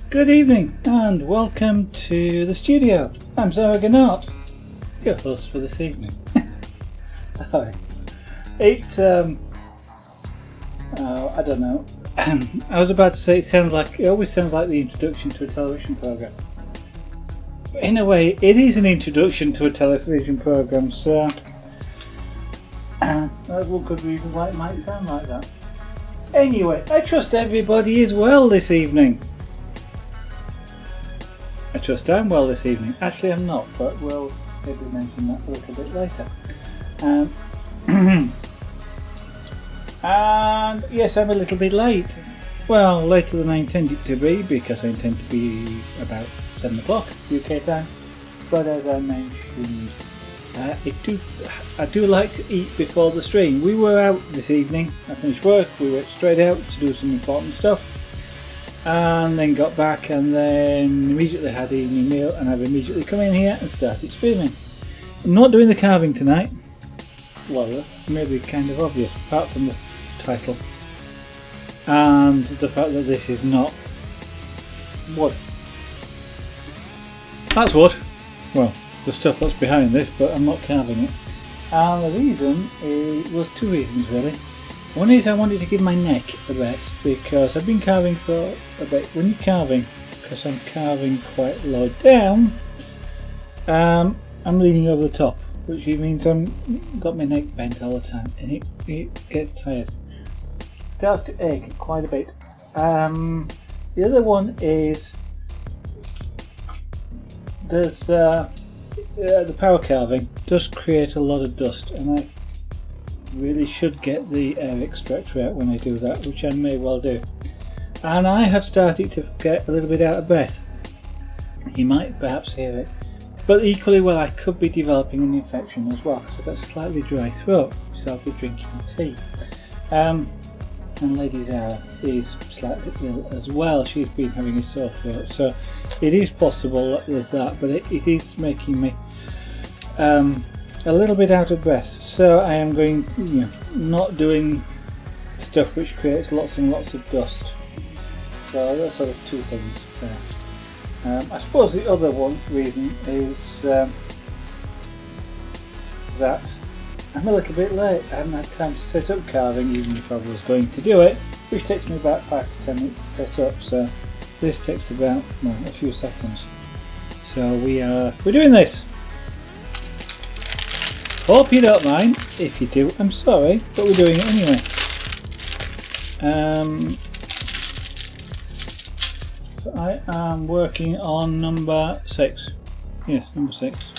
Good evening and welcome to the studio. I'm Zara Gannott, your host for this evening. Sorry. I don't know. I was about to say it always sounds like the introduction to a television programme. But in a way, it is an introduction to a television programme, so that's one good reason why it might sound like that. Anyway, I trust everybody is well this evening. I trust I'm well this evening. Actually, I'm not, but we'll maybe mention that a little bit later. And yes, I'm a little bit late. Well, later than I intended to be, because I intend to be about 7 o'clock UK time. But as I mentioned, I do like to eat before the stream. We were out this evening. I finished work. We went straight out to do some important stuff, and then got back, and then immediately had an evening meal, and I've immediately come in here and started streaming. I'm not doing the carving tonight. Well, that's maybe kind of obvious, apart from the title and the fact that this is not wood. That's wood. Well, the stuff that's behind this, but I'm not carving it. And the reason was two reasons really. One is I wanted to give my neck a rest because I've been carving for a bit. When you're carving, because I'm carving quite low down, I'm leaning over the top, which means I'm got my neck bent all the time, and it gets tired. It starts to ache quite a bit. The other one is there's the power carving does create a lot of dust, and I really should get the air extractor out when I do that, which I may well do. And I have started to get a little bit out of breath. You might perhaps hear it. But equally well, I could be developing an infection as well, because I've got a slightly dry throat, so I'll be drinking tea. And Lady Zara is slightly ill as well. She's been having a sore throat, so it is possible that there's that, but it is making me a little bit out of breath. So I am going, not doing stuff which creates lots and lots of dust. So that's sort of two things there. I suppose the other reason is that I'm a little bit late. I haven't had time to set up carving, even if I was going to do it, which takes me about 5 to 10 minutes to set up. So this takes about a few seconds. So we're doing this. Hope you don't mind. If you do, I'm sorry, but we're doing it anyway. So I am working on number 6. Yes, number 6.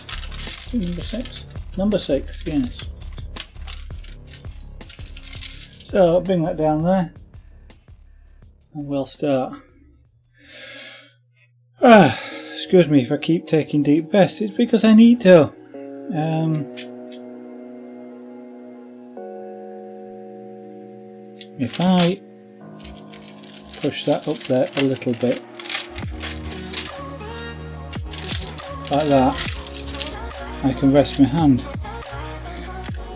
Number 6? Number 6, yes. So I'll bring that down there, and we'll start. Excuse me if I keep taking deep breaths. It's because I need to. If I push that up there a little bit, like that, I can rest my hand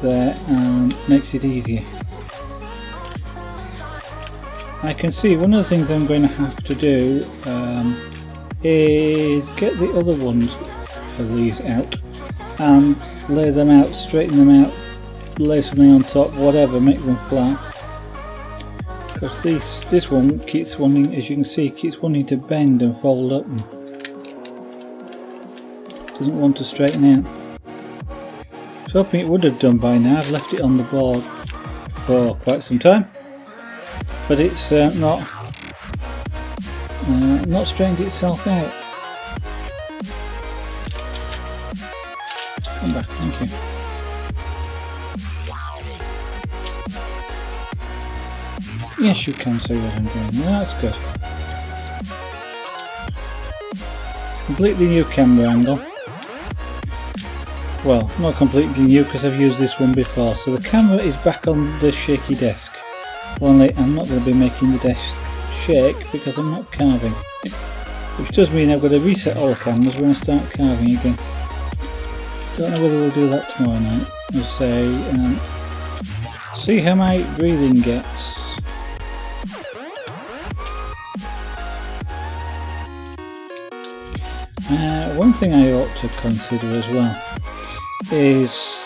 there and makes it easier. I can see one of the things I'm going to have to do is get the other ones of these out and lay them out, straighten them out, lay something on top, whatever, make them flat. Because this one keeps wanting, as you can see, keeps wanting to bend and fold up and doesn't want to straighten out. I was hoping it would have done by now. I've left it on the board for quite some time, but it's not straightened itself out. Come back, thank you. Yes, you can see what I'm doing. That's good. Completely new camera angle. Well, not completely new because I've used this one before. So the camera is back on the shaky desk. Only I'm not going to be making the desk shake because I'm not carving. Which does mean I've got to reset all the cameras when I start carving again. Don't know whether we'll do that tomorrow night. We'll say, see how my breathing gets. One thing I ought to consider as well is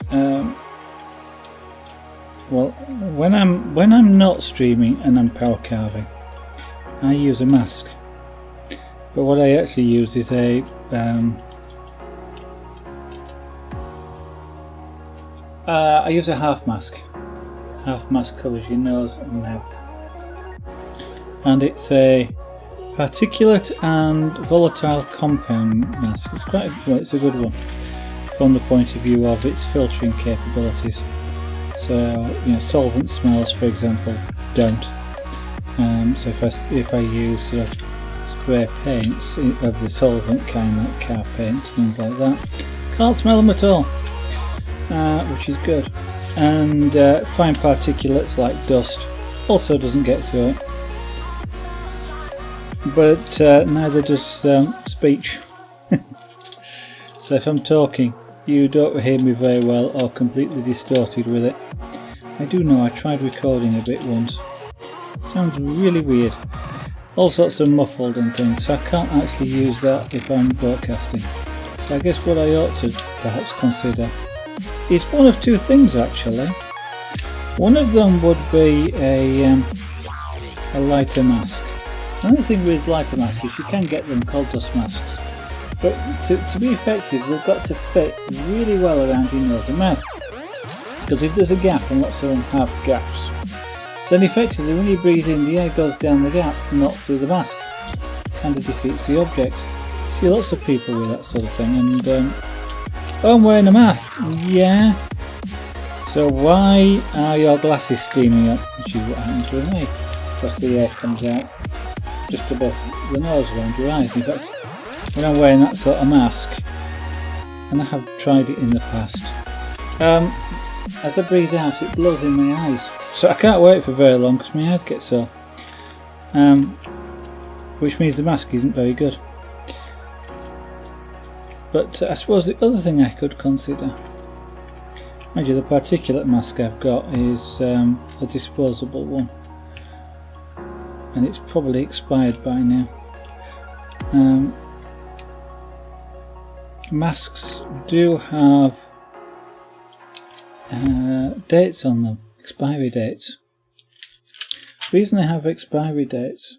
well, when I'm not streaming and I'm power carving, I use a mask. But what I actually use is a I use a half mask. Half mask covers your nose and mouth, and it's a particulate and volatile compound mask. It's quite well, it's a good one from the point of view of its filtering capabilities. So, you know, solvent smells, for example, don't. So if I use sort of spray paints of the solvent kind, like car paints, things like that, can't smell them at all, which is good. And fine particulates like dust also doesn't get through it. But neither does speech. So if I'm talking, you don't hear me very well or completely distorted with it. I do know I tried recording a bit once. Sounds really weird. All sorts of muffled and things, so I can't actually use that if I'm broadcasting. So I guess what I ought to perhaps consider is one of two things actually. One of them would be a lighter mask. Another thing with lighter masks is you can get them called dust masks, but to be effective they've got to fit really well around your nose and mouth, because if there's a gap, and lots of them have gaps, then effectively when you breathe in the air goes down the gap, not through the mask. Kind of defeats the object. See lots of people with that sort of thing, and oh, I'm wearing a mask. Yeah, so why are your glasses steaming up? Which is what happens with me, because the air comes out just above the nose around your eyes. In fact, when I'm wearing that sort of mask, and I have tried it in the past, as I breathe out it blows in my eyes, so I can't wear it for very long because my eyes get sore, which means the mask isn't very good. But I suppose the other thing I could consider, mind you, the particulate mask I've got is a disposable one, and it's probably expired by now. Masks do have dates on them, expiry dates. The reason they have expiry dates,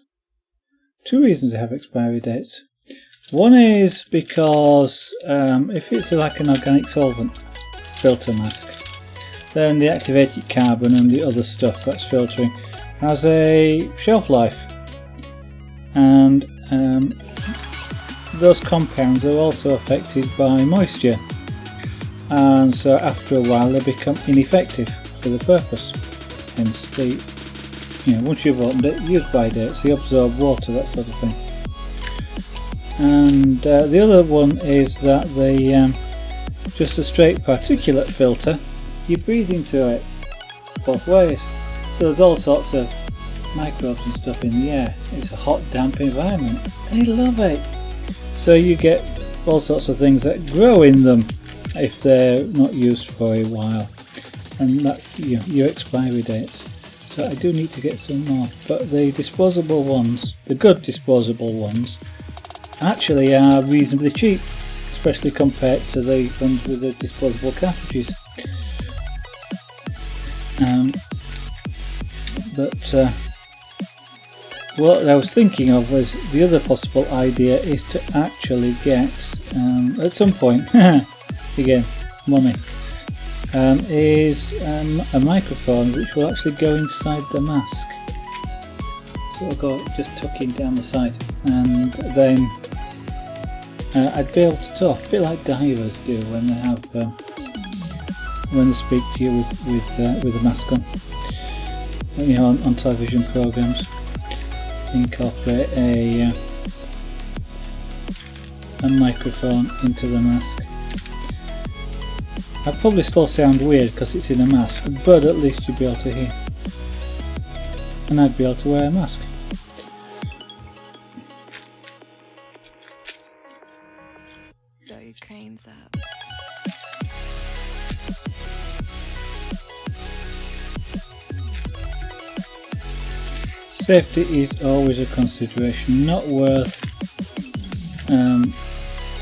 two reasons they have expiry dates. One is because if it's like an organic solvent filter mask, then the activated carbon and the other stuff that's filtering has a shelf life, and those compounds are also affected by moisture, and so after a while they become ineffective for the purpose. Hence the, you know, once you've opened it, use by dates, they absorb water, that sort of thing. And the other one is that the just a straight particulate filter, you're breathing through it both ways, so there's all sorts of microbes and stuff in the air. It's a hot, damp environment. They love it. So you get all sorts of things that grow in them if they're not used for a while, and that's, you know, your expiry dates. So I do need to get some more, but the disposable ones, the good disposable ones, actually are reasonably cheap, especially compared to the ones with the disposable cartridges. But what I was thinking of was the other possible idea is to actually get, at some point, again, money, is a microphone which will actually go inside the mask. So it'll go just tucking down the side, and then I'd be able to talk, a bit like divers do when they have when they speak to you with a mask on. You know, on television programs, incorporate a microphone into the mask. I'd probably still sound weird because it's in a mask, but at least you'd be able to hear, and I'd be able to wear a mask. Throw your cranes up. Safety is always a consideration, not worth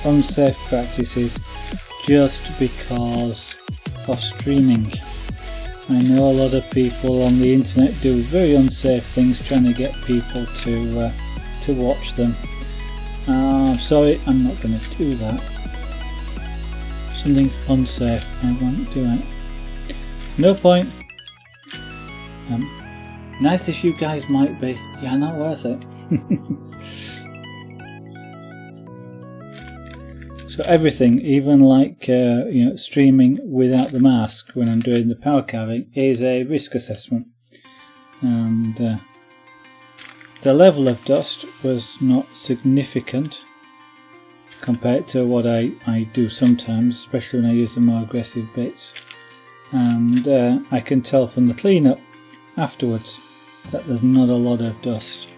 unsafe practices just because of streaming. I know a lot of people on the internet do very unsafe things trying to get people to watch them. I'm sorry, I'm not going to do that. If something's unsafe, I won't do it. There's no point. Nice as you guys might be, you're not worth it. So everything, even like streaming without the mask when I'm doing the power carving, is a risk assessment. And the level of dust was not significant compared to what I do sometimes, especially when I use the more aggressive bits. And I can tell from the cleanup afterwards that there's not a lot of dust.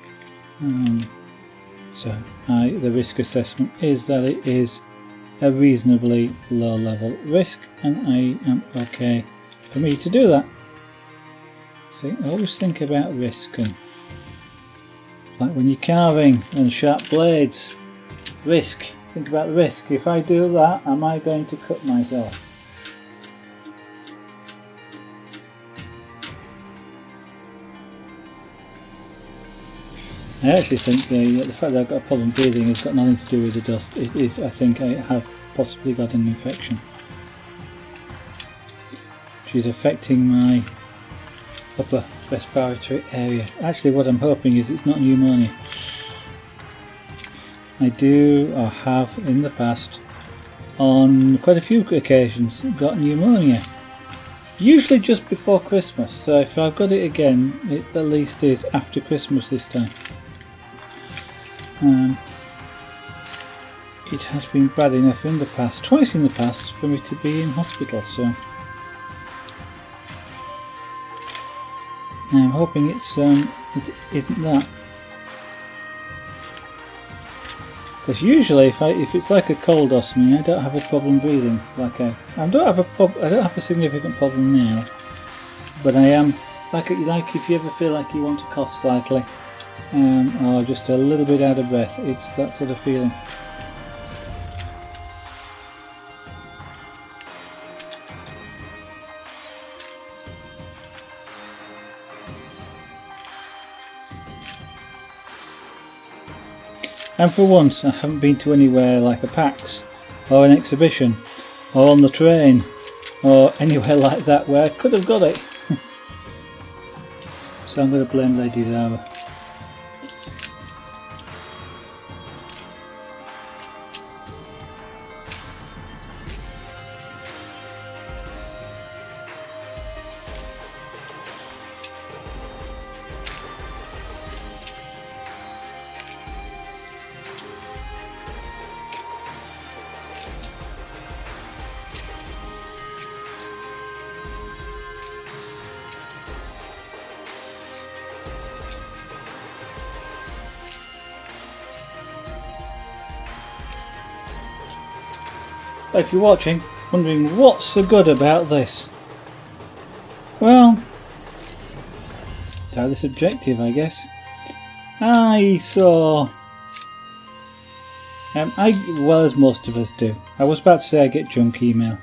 So the risk assessment is that it is a reasonably low level risk, and I am okay for me to do that. See, I always think about risk, and like when you're carving and sharp blades, risk, think about the risk. If I do that, am I going to cut myself? I actually think the fact that I've got a problem breathing has got nothing to do with the dust. It is, I think I have possibly got an infection, which is affecting my upper respiratory area. Actually, what I'm hoping is it's not pneumonia. I do, or have in the past, on quite a few occasions, got pneumonia. Usually just before Christmas, so if I've got it again, it at least is after Christmas this time. It has been bad enough in the past, twice in the past, for me to be in hospital, so I'm hoping it isn't that. Because usually, if it's like a cold or something, I don't have a problem breathing. Like I don't have a significant problem now, but I am like if you ever feel like you want to cough slightly, or just a little bit out of breath. It's that sort of feeling. And for once I haven't been to anywhere like a PAX or an exhibition or on the train or anywhere like that where I could have got it. So I'm going to blame Lady Zara. If you're watching, wondering what's so good about this, well, entirely subjective, I guess. I saw, well, as most of us do. I was about to say I get junk email.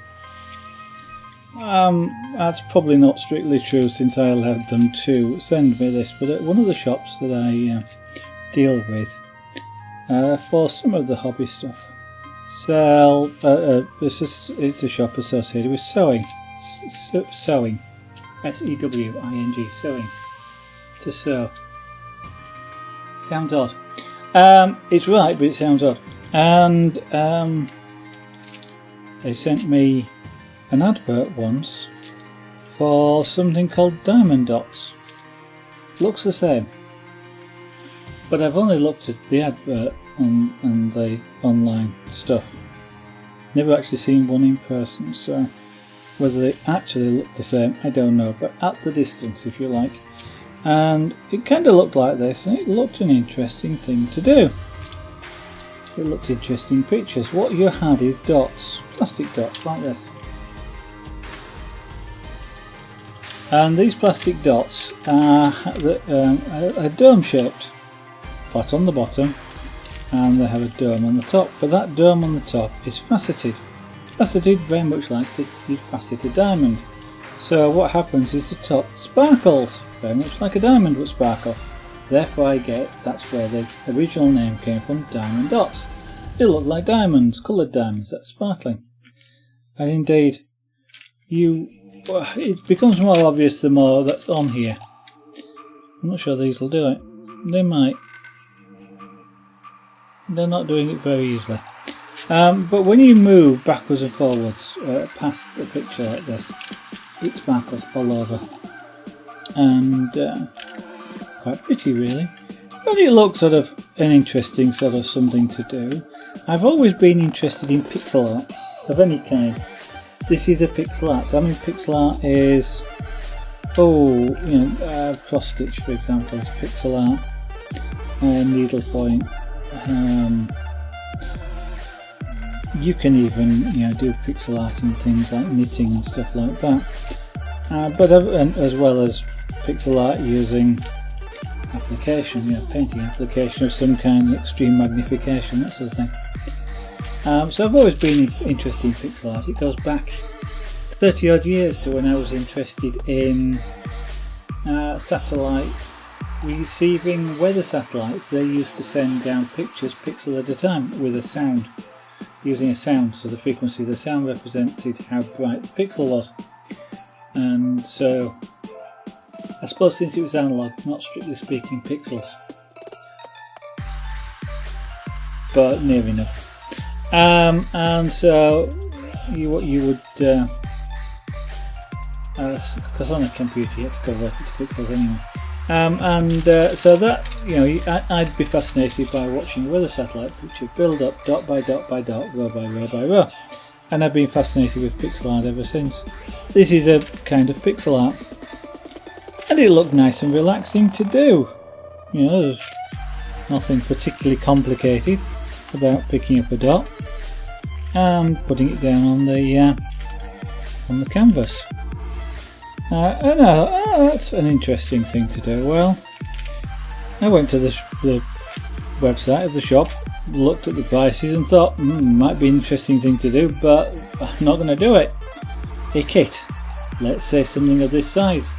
That's probably not strictly true, since I allowed them to send me this, but at one of the shops that I deal with for some of the hobby stuff, sell it's a shop associated with sewing, sewing, S-E-W-I-N-G, sewing, to sew. Sounds odd. It's right, but it sounds odd. And they sent me an advert once for something called Diamond Dots. Looks the same, but I've only looked at the advert and the online stuff. Never actually seen one in person, so whether they actually look the same, I don't know, but at the distance, if you like. And it kind of looked like this, and it looked an interesting thing to do. It looked interesting pictures. What you had is dots, plastic dots like this. And these plastic dots are dome shaped, flat on the bottom, and they have a dome on the top, but that dome on the top is faceted. Faceted very much like the faceted diamond. So what happens is the top sparkles, very much like a diamond would sparkle. Therefore I get that's where the original name came from, diamond dots. They look like diamonds, coloured diamonds that are sparkling. And indeed, it becomes more obvious the more that's on here. I'm not sure these will do it. They might. They're not doing it very easily. But when you move backwards and forwards past a picture like this, it sparkles all over. And quite pretty really. But it looks sort of an interesting sort of something to do. I've always been interested in pixel art of any kind. This is a pixel art. So I mean pixel art is, cross stitch for example is pixel art. Needlepoint. You can even do pixel art in things like knitting and stuff like that. But as well as pixel art using application, painting application of some kind, extreme magnification, that sort of thing. So I've always been interested in pixel art. It goes back 30 odd years to when I was interested in satellite receiving weather satellites. They used to send down pictures pixel at a time with a sound, using a sound, so the frequency of the sound represented how bright the pixel was. And so I suppose since it was analog, not strictly speaking pixels, but near enough. And so you would because on a computer you have to convert it to pixels anyway. So that I'd be fascinated by watching a weather satellite picture build up dot by dot by dot, row by row by row, and I've been fascinated with pixel art ever since. This is a kind of pixel art, and it looked nice and relaxing to do. There's nothing particularly complicated about picking up a dot and putting it down on the canvas. That's an interesting thing to do. Well, I went to the website of the shop, looked at the prices and thought, might be an interesting thing to do, but I'm not going to do it. A kit, let's say something of this size,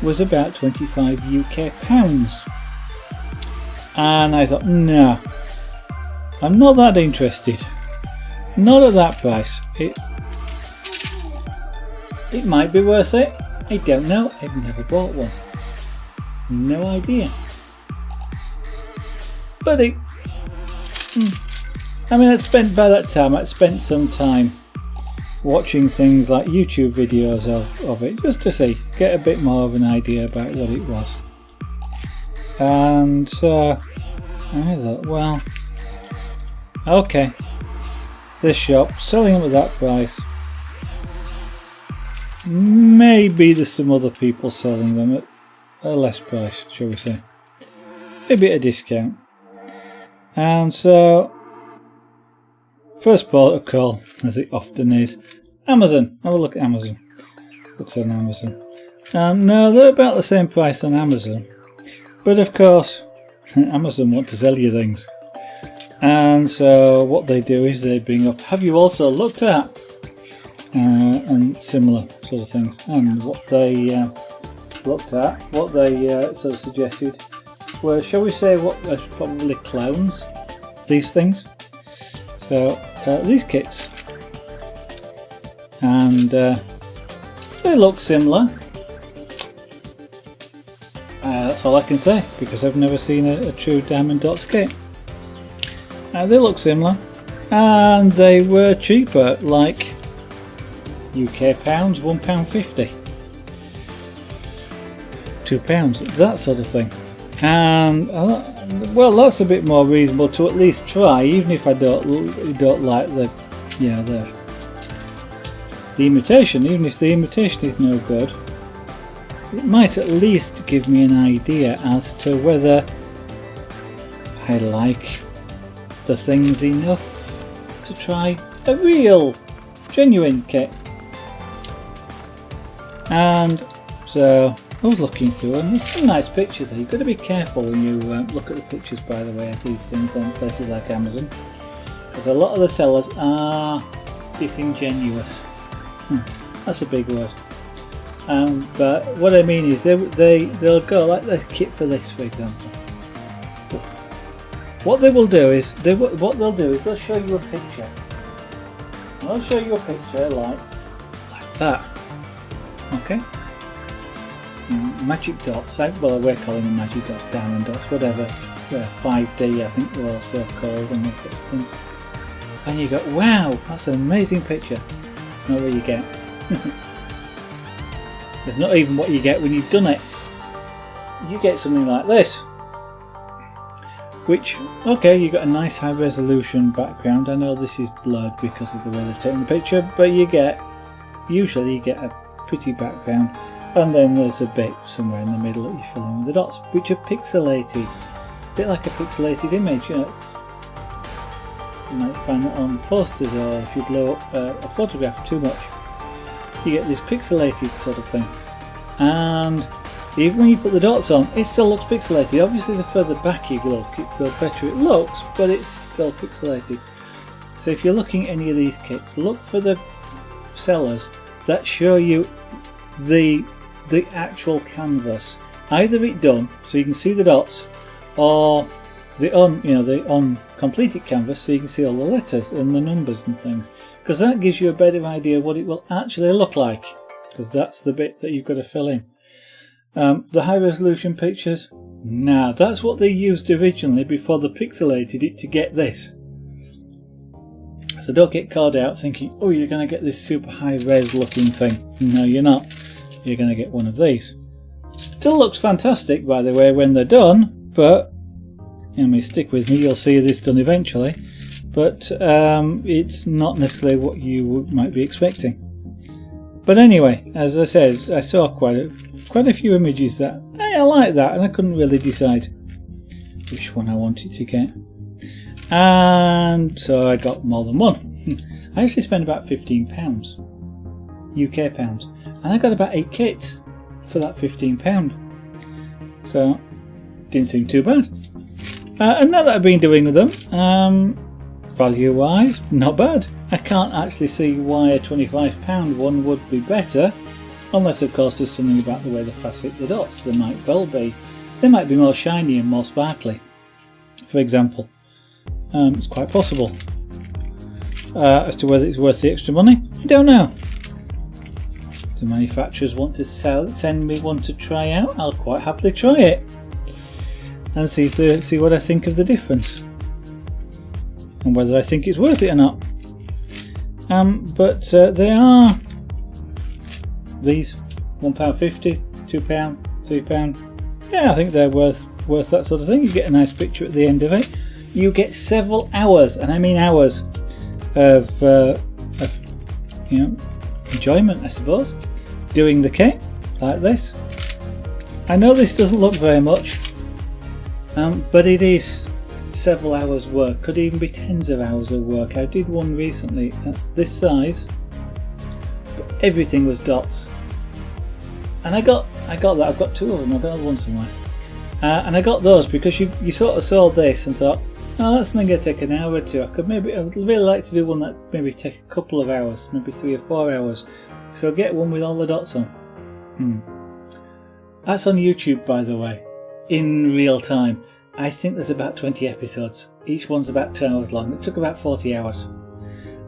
was about 25 UK pounds. And I thought, no, I'm not that interested. Not at that price. It might be worth it. I don't know. I've never bought one. No idea. But I'd spent some time watching things like YouTube videos of it, just to get a bit more of an idea about what it was. And so I thought, well, okay, this shop selling them at that price. Maybe there's some other people selling them at a less price, shall we say. Maybe at a discount. And so, first port of call, as it often is, Amazon. Have a look at Amazon. Looks on Amazon. No, they're about the same price on Amazon. But of course, Amazon want to sell you things. And so what they do is they bring up, have you also looked at? And similar sort of things. And what they looked at, what they sort of suggested were, shall we say, what are probably clones, these things. So these kits. And they look similar. That's all I can say, because I've never seen a true Diamond Dots kit. They look similar, and they were cheaper, like UK pounds, £1.50, £2, that sort of thing. And well, that's a bit more reasonable to at least try, even if I don't like the imitation. Even if the imitation is no good, it might at least give me an idea as to whether I like the things enough to try a real, genuine kit. And so I was looking through and there's some nice pictures there. You've got to be careful when you look at the pictures, by the way, of these things on places like Amazon, because a lot of the sellers are disingenuous. That's a big word. But what I mean is they'll go like the kit for this, for example. What they will do is they'll show you a picture. They'll show you a picture like that. Okay. Magic dots. Well, we're calling them magic dots, diamond dots, whatever. 5D, I think they're also called, and those sorts of things. And you go, wow, that's an amazing picture. It's not what you get. It's not even what you get when you've done it. You get something like this, which, okay, you got a nice high resolution background. I know this is blurred because of the way they've taken the picture, but usually you get a pretty background, and then there's a bit somewhere in the middle that you fill in with the dots, which are pixelated, a bit like a pixelated image. You might find that on posters, or if you blow up a photograph too much, you get this pixelated sort of thing. And even when you put the dots on, it still looks pixelated. Obviously the further back you look, the better it looks, but it's still pixelated. So if you're looking at any of these kits, look for the sellers that show you the actual canvas, either it done so you can see the dots, or the uncompleted canvas so you can see all the letters and the numbers and things, because that gives you a better idea of what it will actually look like, because that's the bit that you've got to fill in. The high resolution pictures, nah, that's what they used originally before they pixelated it to get this. So don't get caught out thinking, oh, you're going to get this super high res looking thing. No, you're not. You're going to get one of these. Still looks fantastic, by the way, when they're done, but stick with me, you'll see this done eventually, but it's not necessarily what you might be expecting. But anyway, as I said, I saw quite a few images that I like that, and I couldn't really decide which one I wanted to get, and so I got more than one. I actually spent about £15 UK pounds, and I got about 8 kits for that £15, so didn't seem too bad. And now that I've been doing with them, value wise, not bad. I can't actually see why a £25 one would be better, unless of course there's something about the way they facet the dots. They might well be. They might be more shiny and more sparkly, for example. It's quite possible. As to whether it's worth the extra money, I don't know. If the manufacturers want to send me one to try out, I'll quite happily try it and see what I think of the difference and whether I think it's worth it or not. But they are these £1.50, £2, £3. Yeah, I think they're worth that sort of thing. You get a nice picture at the end of it. You get several hours, and I mean hours, of enjoyment, I suppose, doing the kit like this. I know this doesn't look very much, but it is several hours work, could even be tens of hours of work. I did one recently that's this size, but everything was dots, and I got that. I've got 2 of them. I've got another one somewhere, and I got those because you sort of saw this and thought, oh, that's not going to take an hour or 2. I'd really like to do one that maybe take a couple of hours, maybe 3 or 4 hours. So I'll get one with all the dots on. That's on YouTube, by the way, in real time. I think there's about 20 episodes. Each one's about 2 hours long. It took about 40 hours.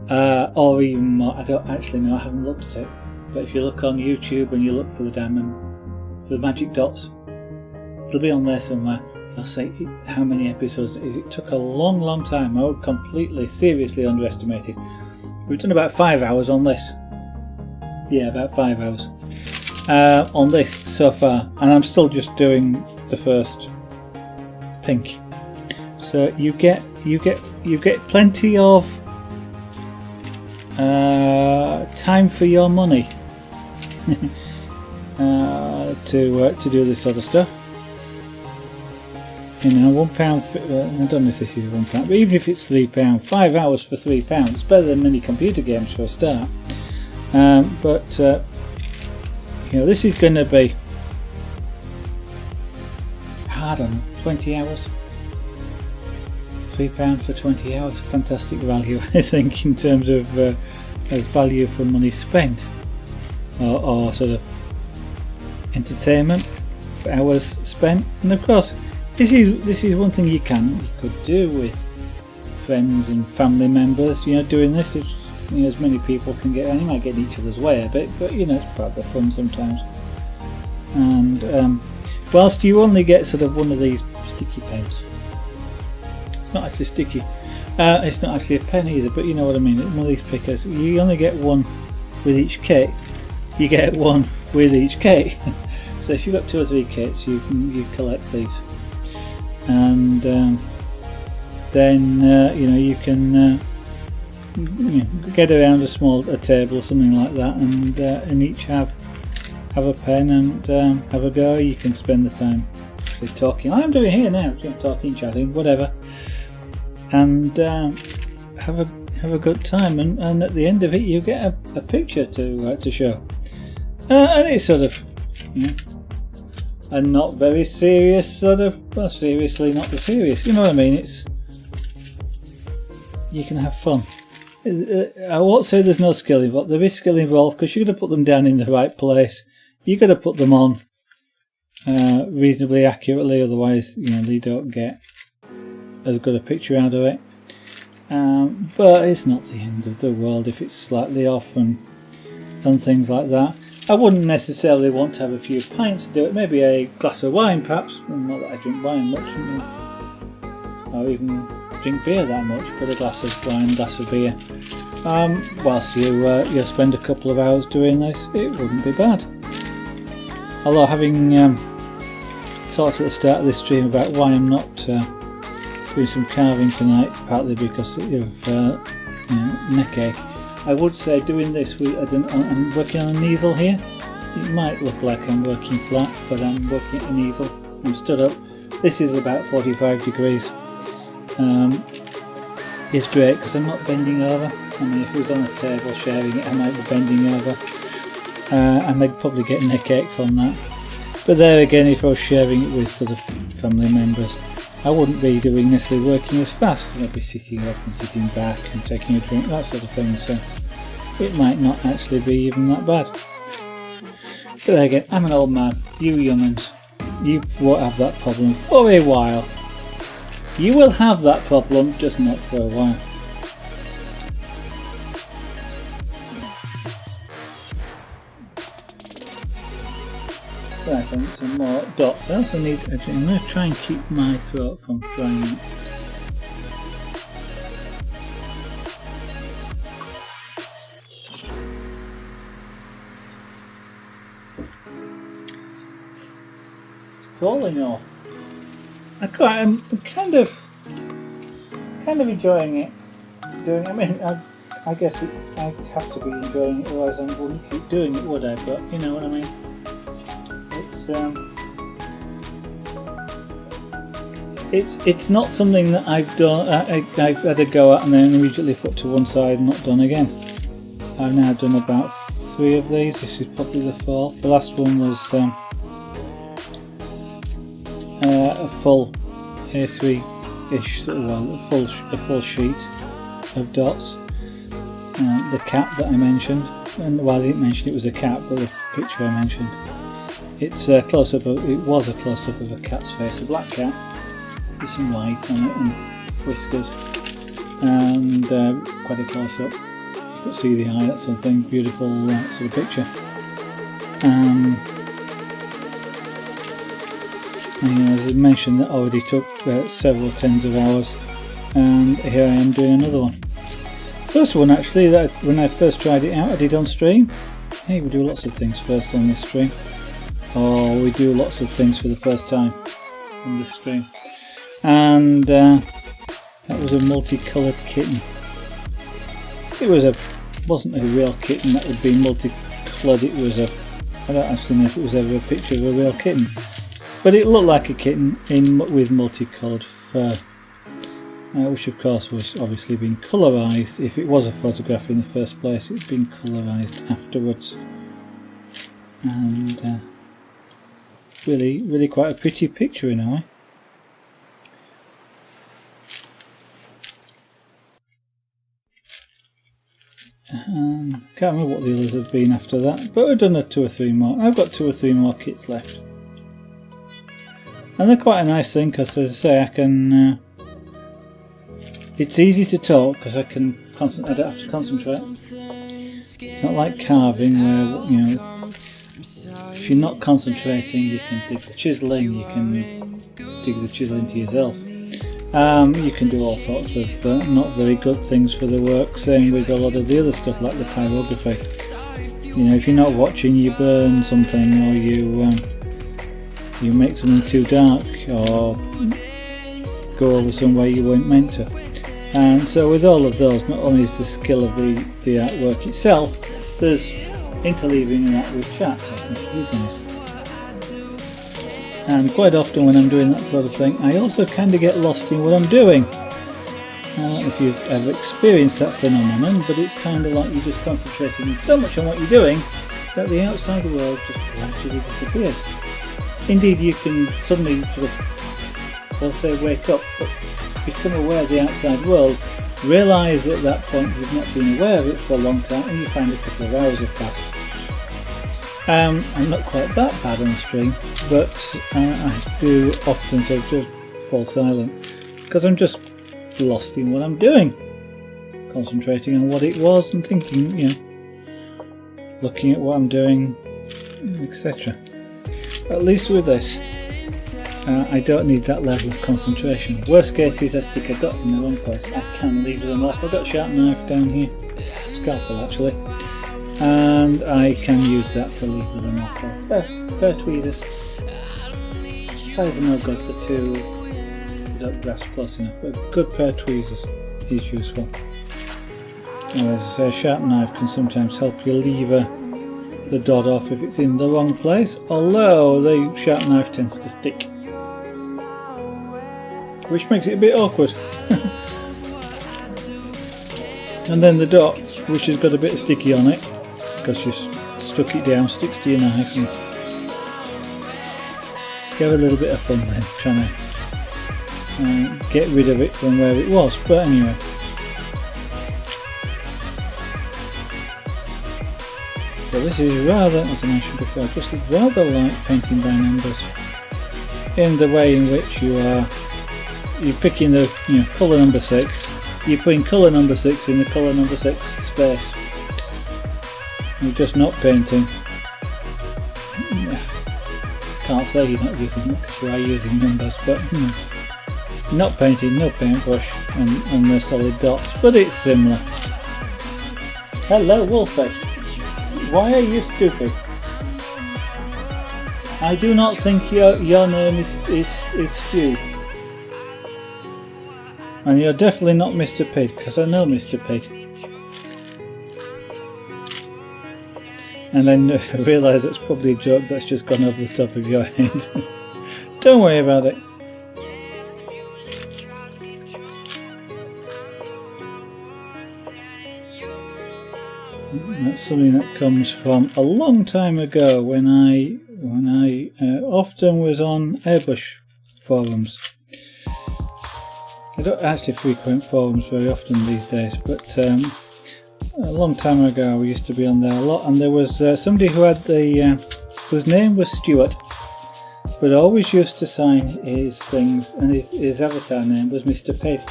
Or even more. I don't actually know. I haven't looked at it. But if you look on YouTube and you look for the magic dots, it'll be on there somewhere. I'll say how many episodes it is. It took a long, long time. I would completely, seriously underestimate it. We've done about 5 hours on this. Yeah, about 5 hours on this so far, and I'm still just doing the first pink. So you get plenty of time for your money to do this sort of stuff. £1. I don't know if this is £1, but even if it's £3, 5 hours for £3, it's better than many computer games for a start. But this is going to be I don't know, 20 hours. £3 for 20 hours, fantastic value I think in terms of value for money spent, or sort of entertainment for hours spent. And of course this is one thing you could do with friends and family members, you know, doing this. It's, you know, as many people can get, and you might get in each other's way a bit, but you know, it's part of the fun sometimes. And whilst you only get sort of one of these sticky pens, it's not actually sticky, it's not actually a pen either, but you know what I mean, one of these pickers, you only get one with each kit. You get one with each kit. So if you've got 2 or 3 kits, you collect these, and then you know, you can you know, get around a table or something like that, and each have a pen and have a go. You can spend the time talking. I'm doing here now, talking, chatting, whatever, and have a good time. And at the end of it, you get a picture to show, and it's sort of, you know, a not very serious sort of, well, seriously not the serious. You know what I mean? It's, you can have fun. I won't say there's no skill involved. There is skill involved because you've got to put them down in the right place. You've got to put them on reasonably accurately, otherwise, you know, they don't get as good a picture out of it. But it's not the end of the world if it's slightly off and things like that. I wouldn't necessarily want to have a few pints to do it. Maybe a glass of wine, perhaps. Not that I drink wine much, or even drink beer that much, but a glass of wine, a glass of beer. Whilst you spend a couple of hours doing this, it wouldn't be bad. Although, having talked at the start of this stream about why I'm not doing some carving tonight, partly because of you know, neck ache, I would say doing this with, I'm working on an easel here. It might look like I'm working flat, but I'm working at an easel. I'm stood up. This is about 45 degrees. It's great because I'm not bending over. I mean, if it was on a table sharing it, I might be bending over, and I'd probably get neck ache from that. But there again, if I was sharing it with sort of family members, I wouldn't be doing necessarily working as fast. I'd be sitting up and sitting back and taking a drink, that sort of thing. So it might not actually be even that bad. But there again, I'm an old man. You young'uns, you won't have that problem for a while. You will have that problem, just not for a while. Right, I need some more dots. I also need, I'm going to try and keep my throat from drying out. So all in all, I'm kind of enjoying it. Doing, I mean, I guess I have to be enjoying it, otherwise I wouldn't keep doing it, would I? But you know what I mean. It's not something that I've done. I've had a go at and then immediately put to one side and not done again. I've now done about 3 of these. This is probably the 4th. The last one was a full A3-ish, well, a full sheet of dots. The cat that I mentioned, and well, I didn't mention it was a cat, but the picture I mentioned. It's a close-up. It was a close-up of a cat's face, a black cat with some white on it and whiskers, and quite a close-up. You could see the eye. That's something beautiful, sort of picture. And as I mentioned, that already took several tens of hours, and here I am doing another one. First one, actually, that when I first tried it out, I did on stream. Hey, we do lots of things first on this stream. Or we do lots of things for the first time on this stream. And that was a multicoloured kitten. It wasn't a real kitten that would be multicoloured. It was I don't actually know if it was ever a picture of a real kitten. But it looked like a kitten with multicoloured fur. Which of course was obviously been colourised. If it was a photograph in the first place, it's been colourised afterwards. And really quite a pretty picture in a way. Can't remember what the others have been after that, but I've done 2 or 3 more. I've got 2 or 3 more kits left. And they're quite a nice thing because, as I say, I can... it's easy to talk because I don't have to concentrate. It's not like carving where, you know, if you're not concentrating you can dig the chisel in, you can dig the chisel into yourself. You can do all sorts of not very good things for the work, same with a lot of the other stuff like the pyrography. You know, if you're not watching, you burn something, or you make something too dark, or go over somewhere you weren't meant to. And so with all of those, not only is the skill of the artwork itself, there's interleaving that with chat. And quite often when I'm doing that sort of thing, I also kind of get lost in what I'm doing. I don't know if you've ever experienced that phenomenon, but it's kind of like you're just concentrating so much on what you're doing that the outside world just gradually disappears. Indeed, you can suddenly sort of, I'll say wake up, but become aware of the outside world, realise at that point you've not been aware of it for a long time, and you find a couple of hours have passed. I'm not quite that bad on stream, but I do often sort of just fall silent because I'm just lost in what I'm doing, concentrating on what it was and thinking, you know, looking at what I'm doing, etc. At least with this, I don't need that level of concentration. Worst case is I stick a dot in the wrong place. I can leave them off. I've got a sharp knife down here, scalpel actually, and I can use that to leave them off. Pair of tweezers. Pliers are no good, the two don't grasp close enough, but a good pair of tweezers is useful. And as I say, a sharp knife can sometimes help you lever the dot off if it's in the wrong place, although the sharp knife tends to stick, which makes it a bit awkward. And then the dot, which has got a bit of sticky on it because you stuck it down, sticks to your knife, and you have a little bit of fun then trying to get rid of it from where it was. But anyway, so this is rather, as I mentioned before, just rather like painting by numbers in the way in which you're picking the colour number 6, you're putting colour number 6 in the colour number 6 space. You're just not painting. Can't say you're not using them because you are using numbers, but not painting, no paintbrush and the solid dots, but it's similar. Hello Wolfie, why are you stupid? I do not think your name is Stu. And you're definitely not Mr. Pig, because I know Mr. Pig. And then I realise it's probably a joke that's just gone over the top of your head. Don't worry about it. That's something that comes from a long time ago when I often was on airbrush forums. I don't actually frequent forums very often these days, but a long time ago we used to be on there a lot, and there was somebody who had whose name was Stuart, but always used to sign his things, and his avatar name was Mr. Pig,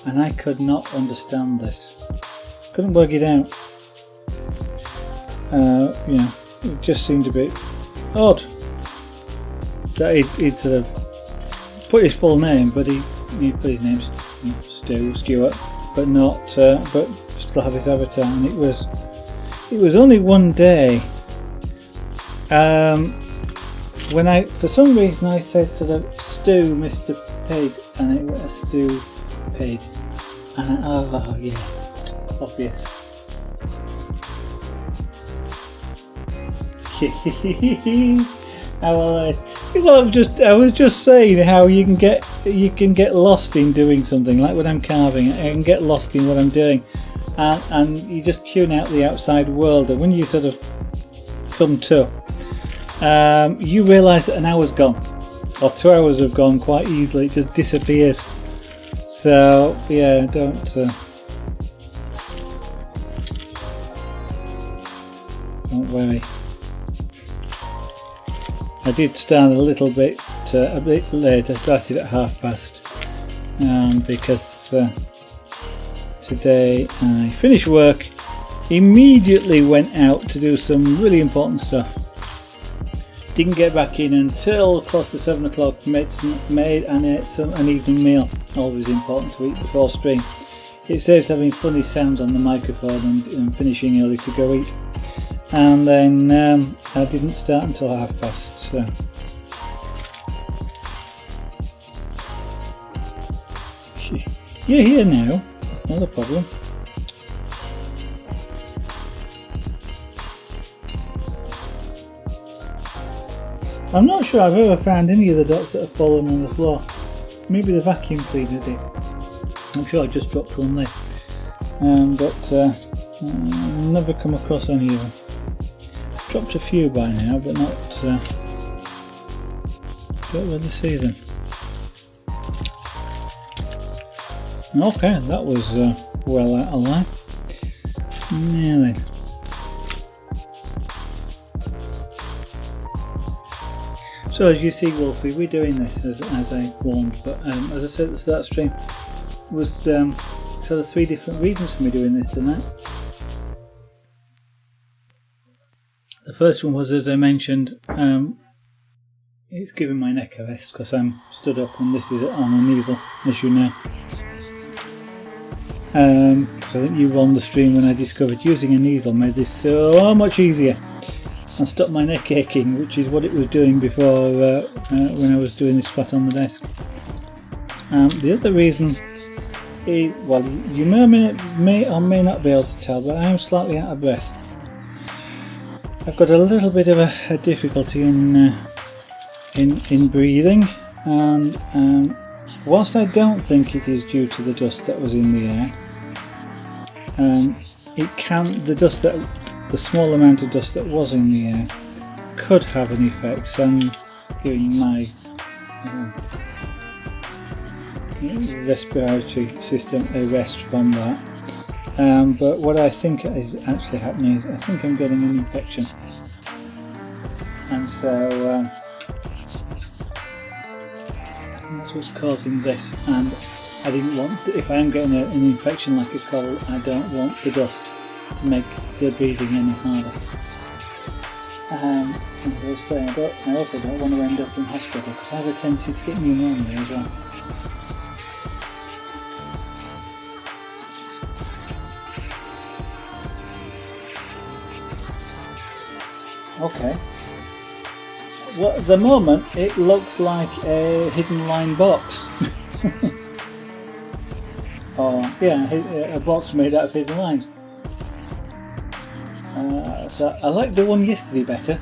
and I could not understand this. Couldn't work it out. It just seemed a bit odd that he'd sort of put his full name, but he put his name Stuart, but not but still have his avatar. And it was only one day when for some reason I said sort of Stu Mr. Pig, and it was a Stu Pig, and oh yeah, obvious. I was just saying how you can get lost in doing something, like when I'm carving, I can get lost in what I'm doing, and you just tune out the outside world, and when you sort of come to, you realise that an hour's gone, or 2 hours have gone quite easily. It just disappears. So yeah, don't. don't worry. I did start a bit late. I started at past, because today I finished work, immediately went out to do some really important stuff. Didn't get back in until close to 7 o'clock. Made and ate an evening meal. Always important to eat before stream. It saves having funny sounds on the microphone and finishing early to go eat. And then I didn't start until past. So. You're here now. That's not a problem. I'm not sure I've ever found any of the dots that have fallen on the floor. Maybe the vacuum cleaner did. I'm sure I just dropped one there. But I've never come across any of them. Dropped a few by now, but not. Don't really see them. Okay, that was well out of line. Now then. So as you see, Wolfie, we're doing this as I warned, but as I said at the start of the stream, was sort of 3 different reasons for me doing this tonight. The first one was, as I mentioned, it's giving my neck a rest because I'm stood up and this is on an easel, as you know. Because I think you were on the stream when I discovered using an easel made this so much easier and stopped my neck aching, which is what it was doing before when I was doing this flat on the desk. The other reason is, well, you may or may not be able to tell, but I am slightly out of breath. I've got a little bit of a difficulty in breathing, and whilst I don't think it is due to the dust that was in the air, the small amount of dust that was in the air could have an effect, so I'm giving my respiratory system a rest from that. But what I think is actually happening is I think I'm getting an infection, and so I think that's what's causing this. And I didn't want, if I am getting an infection like a cold, I don't want the dust to make the breathing any harder. As I was saying, I also don't want to end up in hospital because I have a tendency to get pneumonia as well. Okay. Well, at the moment it looks like a hidden line box. A box made out of hidden lines. So I liked the one yesterday better.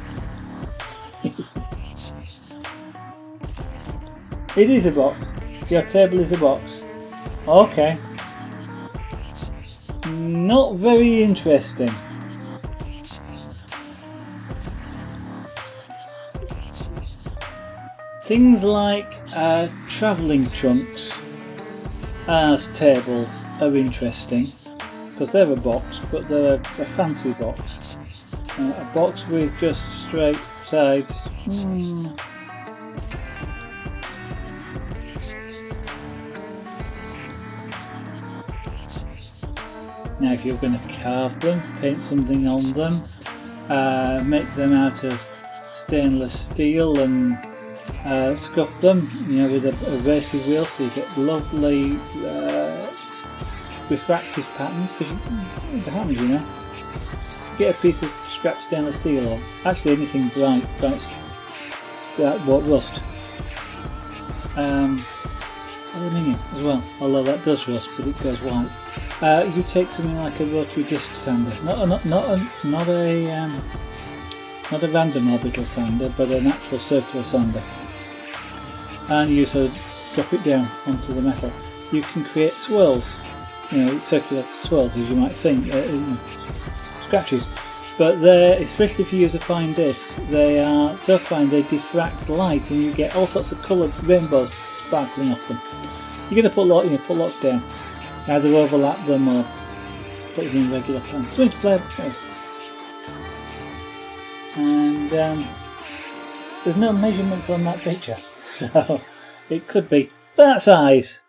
It is a box. Your table is a box. Okay. Not very interesting. Things like travelling trunks as tables are interesting because they're a box, but they're a fancy box. A box with just straight sides. Now if you're going to carve them, paint something on them, make them out of stainless steel and scuff them, with a abrasive wheel, so you get lovely refractive patterns. Because what happens, you get a piece of scrap stainless steel, or actually anything bright rust. Aluminium as well, although that does rust, but it goes white. You take something like a rotary disc sander, not a random orbital sander, but an actual circular sander, and you sort of drop it down onto the metal. You can create swirls, circular swirls, as you might think, scratches. But especially if you use a fine disc, they are so fine they diffract light, and you get all sorts of coloured rainbows sparkling off them. You're going to put lots down, either overlap them or put them in regular pans. Swing to play. and there's no measurements on that picture, so it could be that size,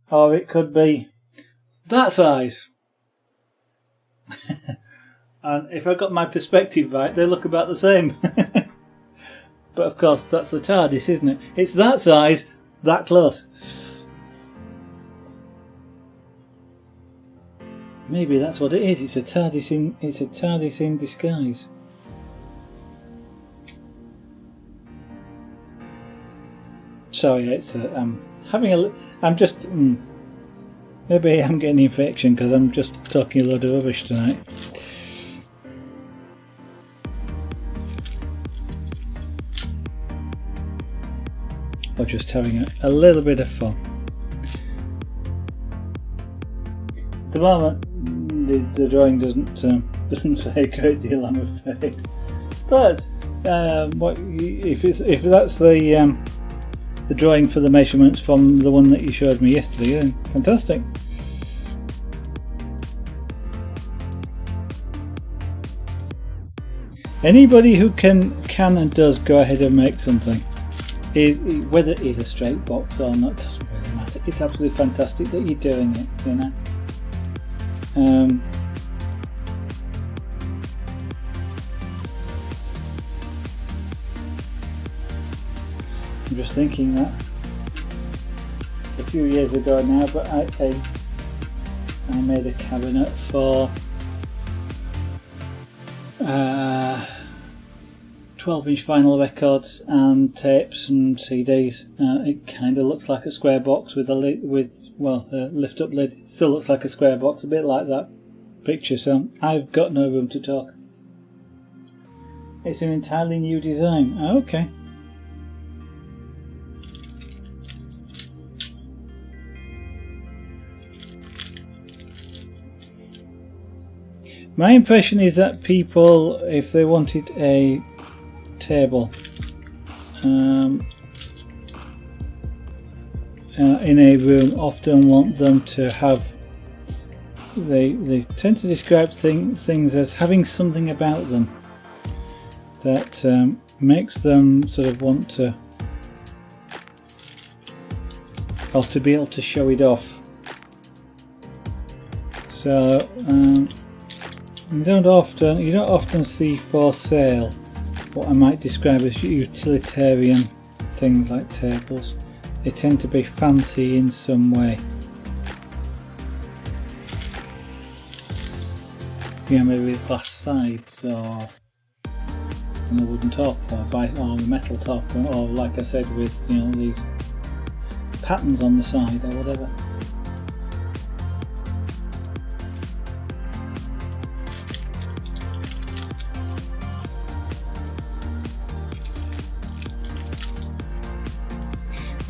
or it could be that size. And if I got my perspective right, they look about the same. But of course, that's the TARDIS, isn't it? It's that size, that close. Maybe that's what it is. It's a TARDIS in disguise. Sorry, it's I'm having a. I'm just. Maybe I'm getting the infection because I'm just talking a load of rubbish tonight. Or just having a little bit of fun. At the moment, the drawing doesn't say a great deal, I'm afraid. But if that's the drawing for the measurements from the one that you showed me yesterday, then fantastic. Anybody who can and does go ahead and make something, whether it is a straight box or not, doesn't really matter. It's absolutely fantastic that you're doing it, you know. I'm just thinking that a few years ago now, but I made a cabinet for 12-inch vinyl records and tapes and CDs. It kind of looks like a square box with a lid, a lift-up lid. It still looks like a square box, a bit like that picture. So I've got no room to talk. It's an entirely new design. Okay. My impression is that people, if they wanted a table in a room, often want them to have. They tend to describe things as having something about them that makes them sort of want to, or to be able to show it off. So you don't often see for sale what I might describe as utilitarian things like tables. They tend to be fancy in some way. Yeah, maybe with glass sides or on a wooden top or a metal top, or like I said, with these patterns on the side or whatever.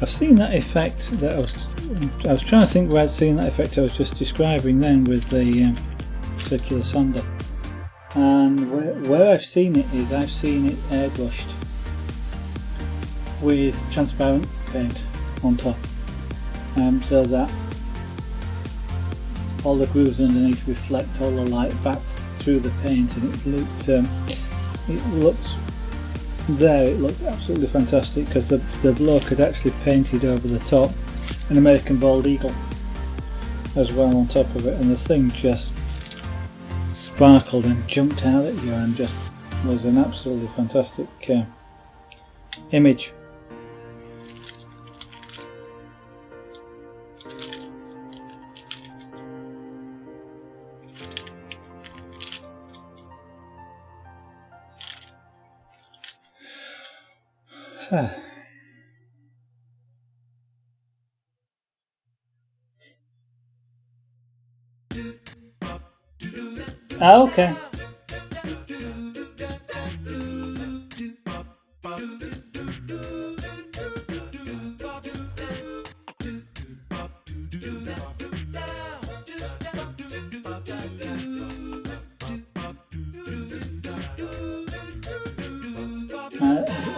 I've seen that effect that I was trying to think where I'd seen that effect I was just describing then with the circular sander, and where I've seen it is I've seen it airbrushed with transparent paint on top, so that all the grooves underneath reflect all the light back through the paint, and it looked absolutely fantastic, because the bloke had actually painted over the top an American bald eagle as well on top of it, and the thing just sparkled and jumped out at you and just was an absolutely fantastic image. Okay.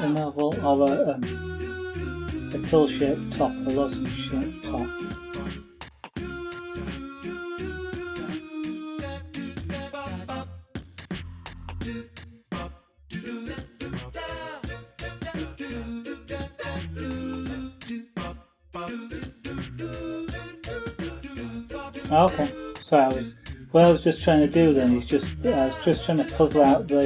A novel of a pill-shaped top, a lozenge-shaped top. Okay, so what I was just trying to do then is I was just trying to puzzle out the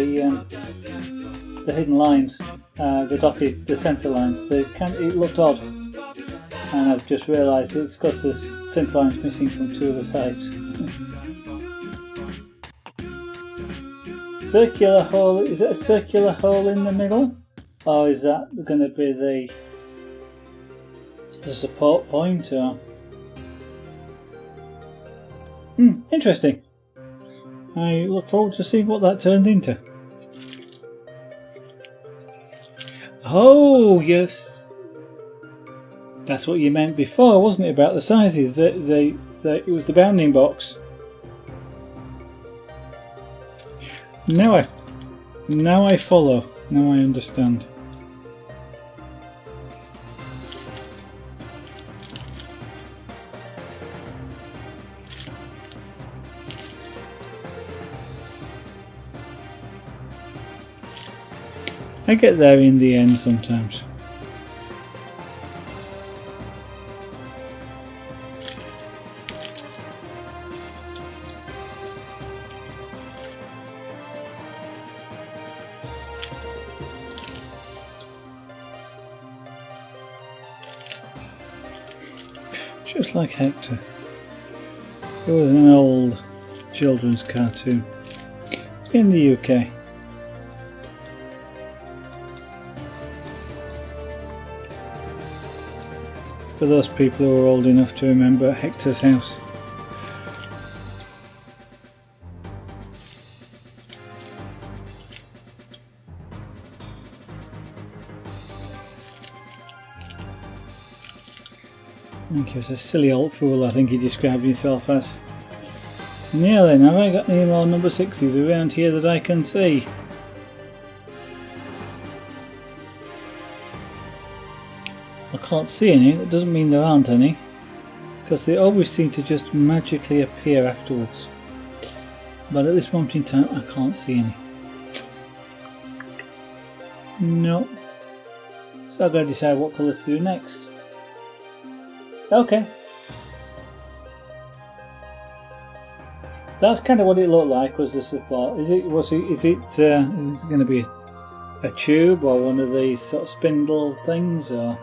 hidden lines, the centre lines. It looked odd, and I've just realised it's because the centre line's missing from two of the sides. Circular hole. Is it a circular hole in the middle, or is that going to be the support point? Or interesting. I look forward to seeing what that turns into. Oh, yes. That's what you meant before, wasn't it? About the sizes. That it was the bounding box. Now I follow. Now I understand. I get there in the end sometimes. Just like Hector. It was an old children's cartoon in the UK. For those people who are old enough to remember Hector's house. I think he was a silly old fool, I think he described himself as. Yeah then, have I got any more number 60s around here that I can see? I can't see any. That doesn't mean there aren't any, because they always seem to just magically appear afterwards. But at this moment in time I can't see any. No. So I've got to decide what colour to do next. Okay. That's kind of what it looked like, was the support. Is it going to be a tube or one of these sort of spindle things, or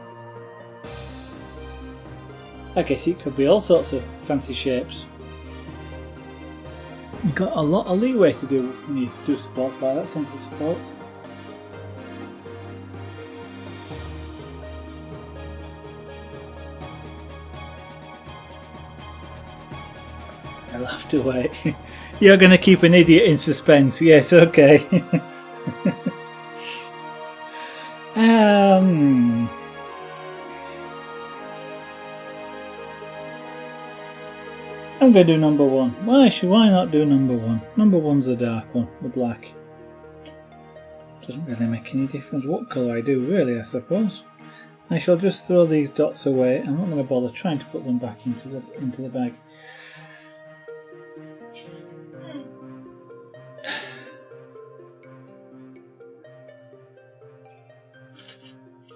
I guess it could be all sorts of fancy shapes. You've got a lot of leeway to do when you do supports like that, centre supports. I'll have to wait. You're going to keep an idiot in suspense. Yes, okay. I'm going to do number 1. Why not do number 1? Number 1's the dark one, the black. Doesn't really make any difference what colour I do, really, I suppose. I shall just throw these dots away. I'm not going to bother trying to put them back into the bag.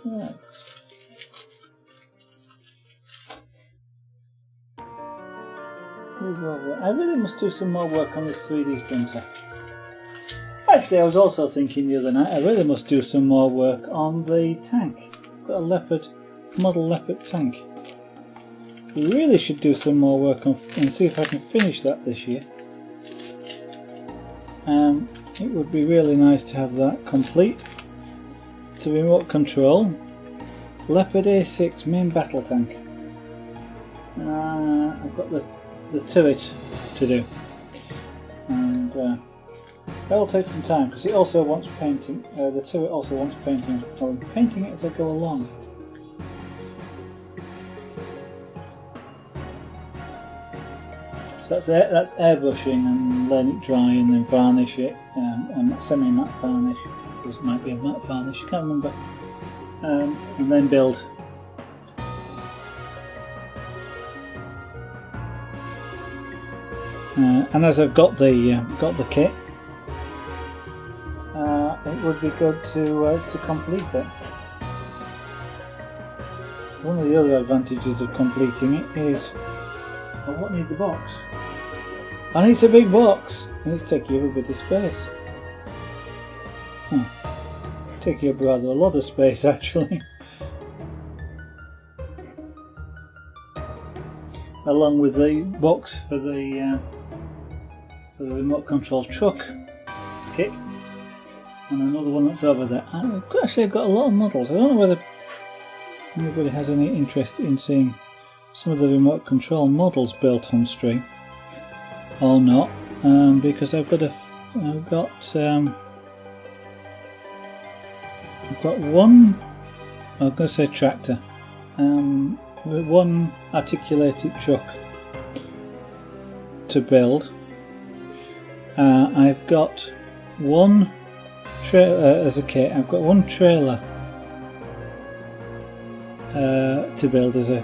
Right. I really must do some more work on this 3D printer. Actually, I was also thinking the other night, I really must do some more work on the tank. Got a model leopard tank. Really should do some more work on and see if I can finish that this year. It would be really nice to have that complete. To remote control, Leopard A6 main battle tank. I've got the turret to do, and that will take some time because it also wants painting. The turret also wants painting. I'm painting it as I go along. So that's airbrushing and letting it dry and then varnish it, and semi-matte varnish. It might be a matte varnish, I can't remember. And then build. And as I've got the kit, would be good to complete it. One of the other advantages of completing it is I won't need the box. And it's a big box, and it's taking up a bit of space. Taking up rather a lot of space actually. Along with the box for the remote control truck kit, and another one that's over there. I've actually got a lot of models. I don't know whether anybody has any interest in seeing some of the remote control models built on stream or not, because I've got one, I'm going to say tractor, one articulated truck to build. I've got one as a kit. I've got one trailer to build as a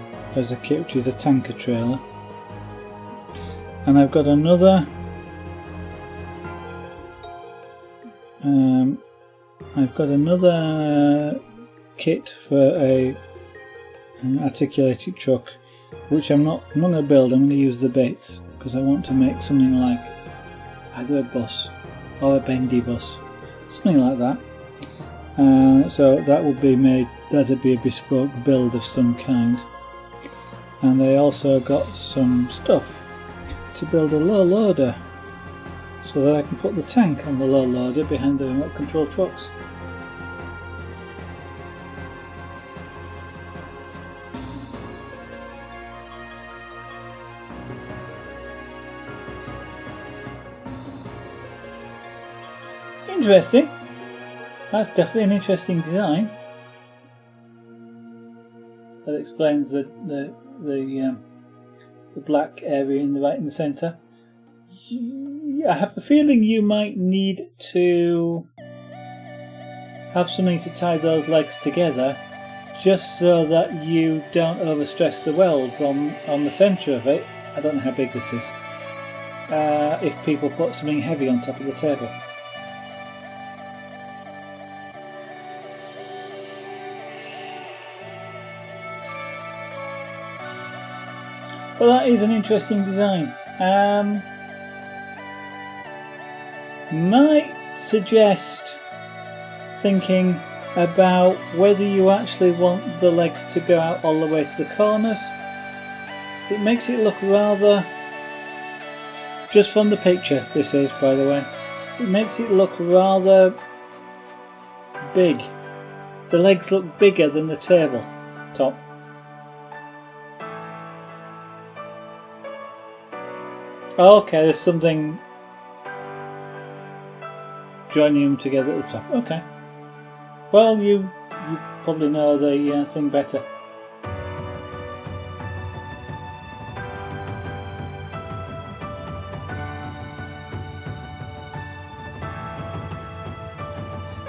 kit, which is a tanker trailer, and I've got another. I've got another kit for an articulated truck, which I'm not going to build. I'm going to use the bits because I want to make something like either a bus or a bendy bus, something like that. So that would be made. That'd be a bespoke build of some kind. And I also got some stuff to build a low loader, so that I can put the tank on the low loader behind the remote control trucks. Interesting. That's definitely an interesting design. That explains the black area in the centre. I have a feeling you might need to have something to tie those legs together, just so that you don't overstress the welds on the centre of it. I don't know how big this is. If people put something heavy on top of the table. Well, that is an interesting design. Might suggest thinking about whether you actually want the legs to go out all the way to the corners. It makes it look rather, just from the picture this is, by the way, it makes it look rather big. The legs look bigger than the table top. Okay, there's something joining them together at the top. Okay. Well, you probably know the thing better.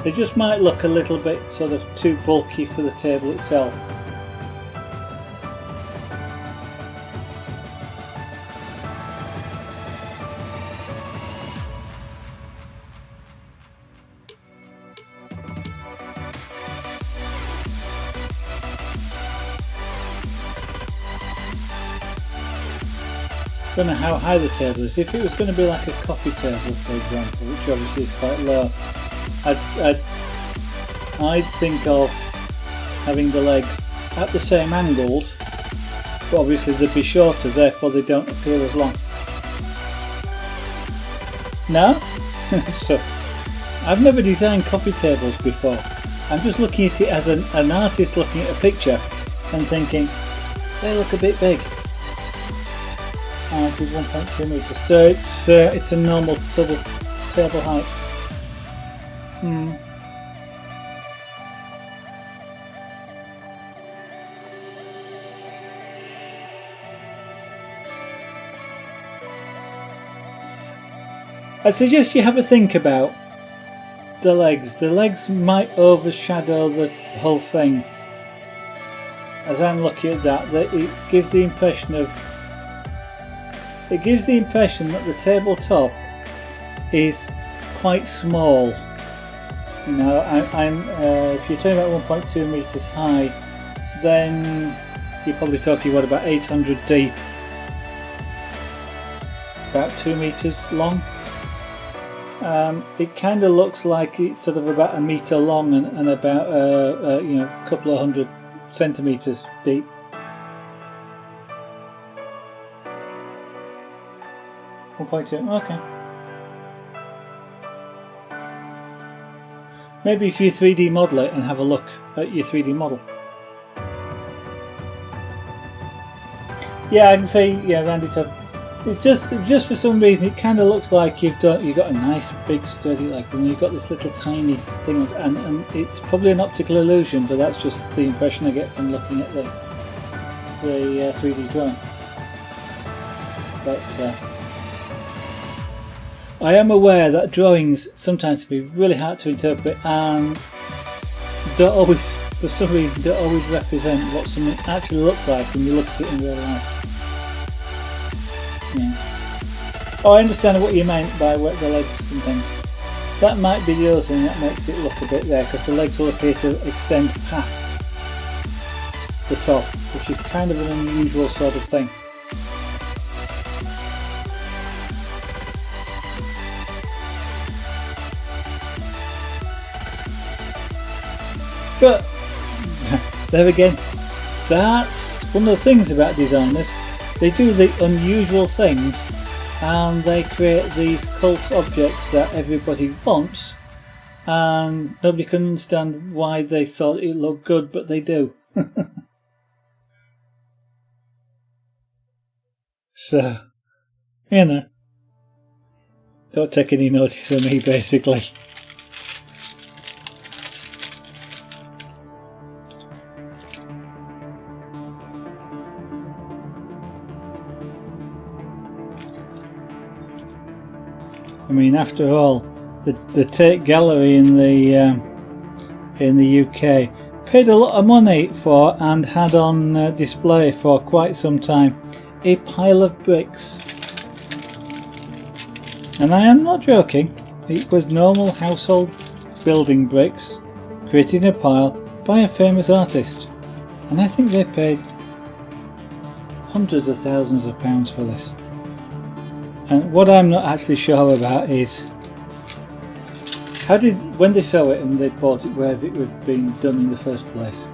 They just might look a little bit sort of too bulky for the table itself. I don't know how high the table is. If it was going to be like a coffee table, for example, which obviously is quite low, I'd think of having the legs at the same angles, but obviously they'd be shorter, therefore they don't appear as long. No? So, I've never designed coffee tables before. I'm just looking at it as an artist looking at a picture and thinking, they look a bit big. This is 1.2 metres, so it's a normal sort of table height. I suggest you have a think about the legs. The legs might overshadow the whole thing. As I'm looking at that, it gives the impression of. It gives the impression that the tabletop is quite small You know, if you're talking about 1.2 meters high, then you're probably talking what, about 800 deep, about 2 meters long. It kind of looks like it's sort of about a meter long and about you know, a couple of hundred centimeters deep. Okay. Maybe if you 3D model it and have a look at your 3D model. Yeah, I can say, yeah, round it up. It just for some reason it kind of looks like you've got a nice big sturdy leg, and you've got this little tiny thing, and it's probably an optical illusion, but that's just the impression I get from looking at the 3D drawing. But I am aware that drawings sometimes can be really hard to interpret and don't always, for some reason, don't always represent what something actually looks like when you look at it in real life. Yeah. Oh, I understand what you meant by the legs and things. That might be the other thing that makes it look a bit there, because the legs will appear to extend past the top, which is kind of an unusual sort of thing. But there again, that's one of the things about designers. They do the unusual things and they create these cult objects that everybody wants, and nobody can understand why they thought it looked good, but they do. So, you know, don't take any notice of me, basically. I mean, after all, the Tate Gallery in the UK paid a lot of money for and had on display for quite some time a pile of bricks. And I am not joking, it was normal household building bricks created in a pile by a famous artist, and I think they paid hundreds of thousands of pounds for this. And what I'm not actually sure about is when they saw it and they bought it wherever it had been done in the first place,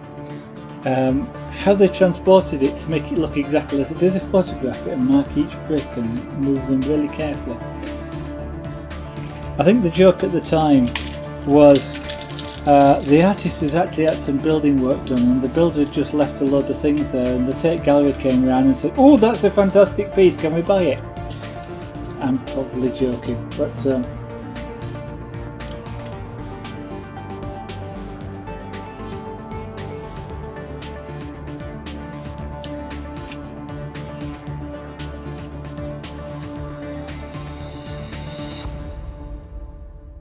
how they transported it to make it look exactly as it did. They photograph it and mark each brick and move them really carefully. I think the joke at the time was the artist has actually had some building work done, and the builder just left a load of things there, and the Tate Gallery came around and said, "Oh, that's a fantastic piece, can we buy it?" I'm probably joking, but the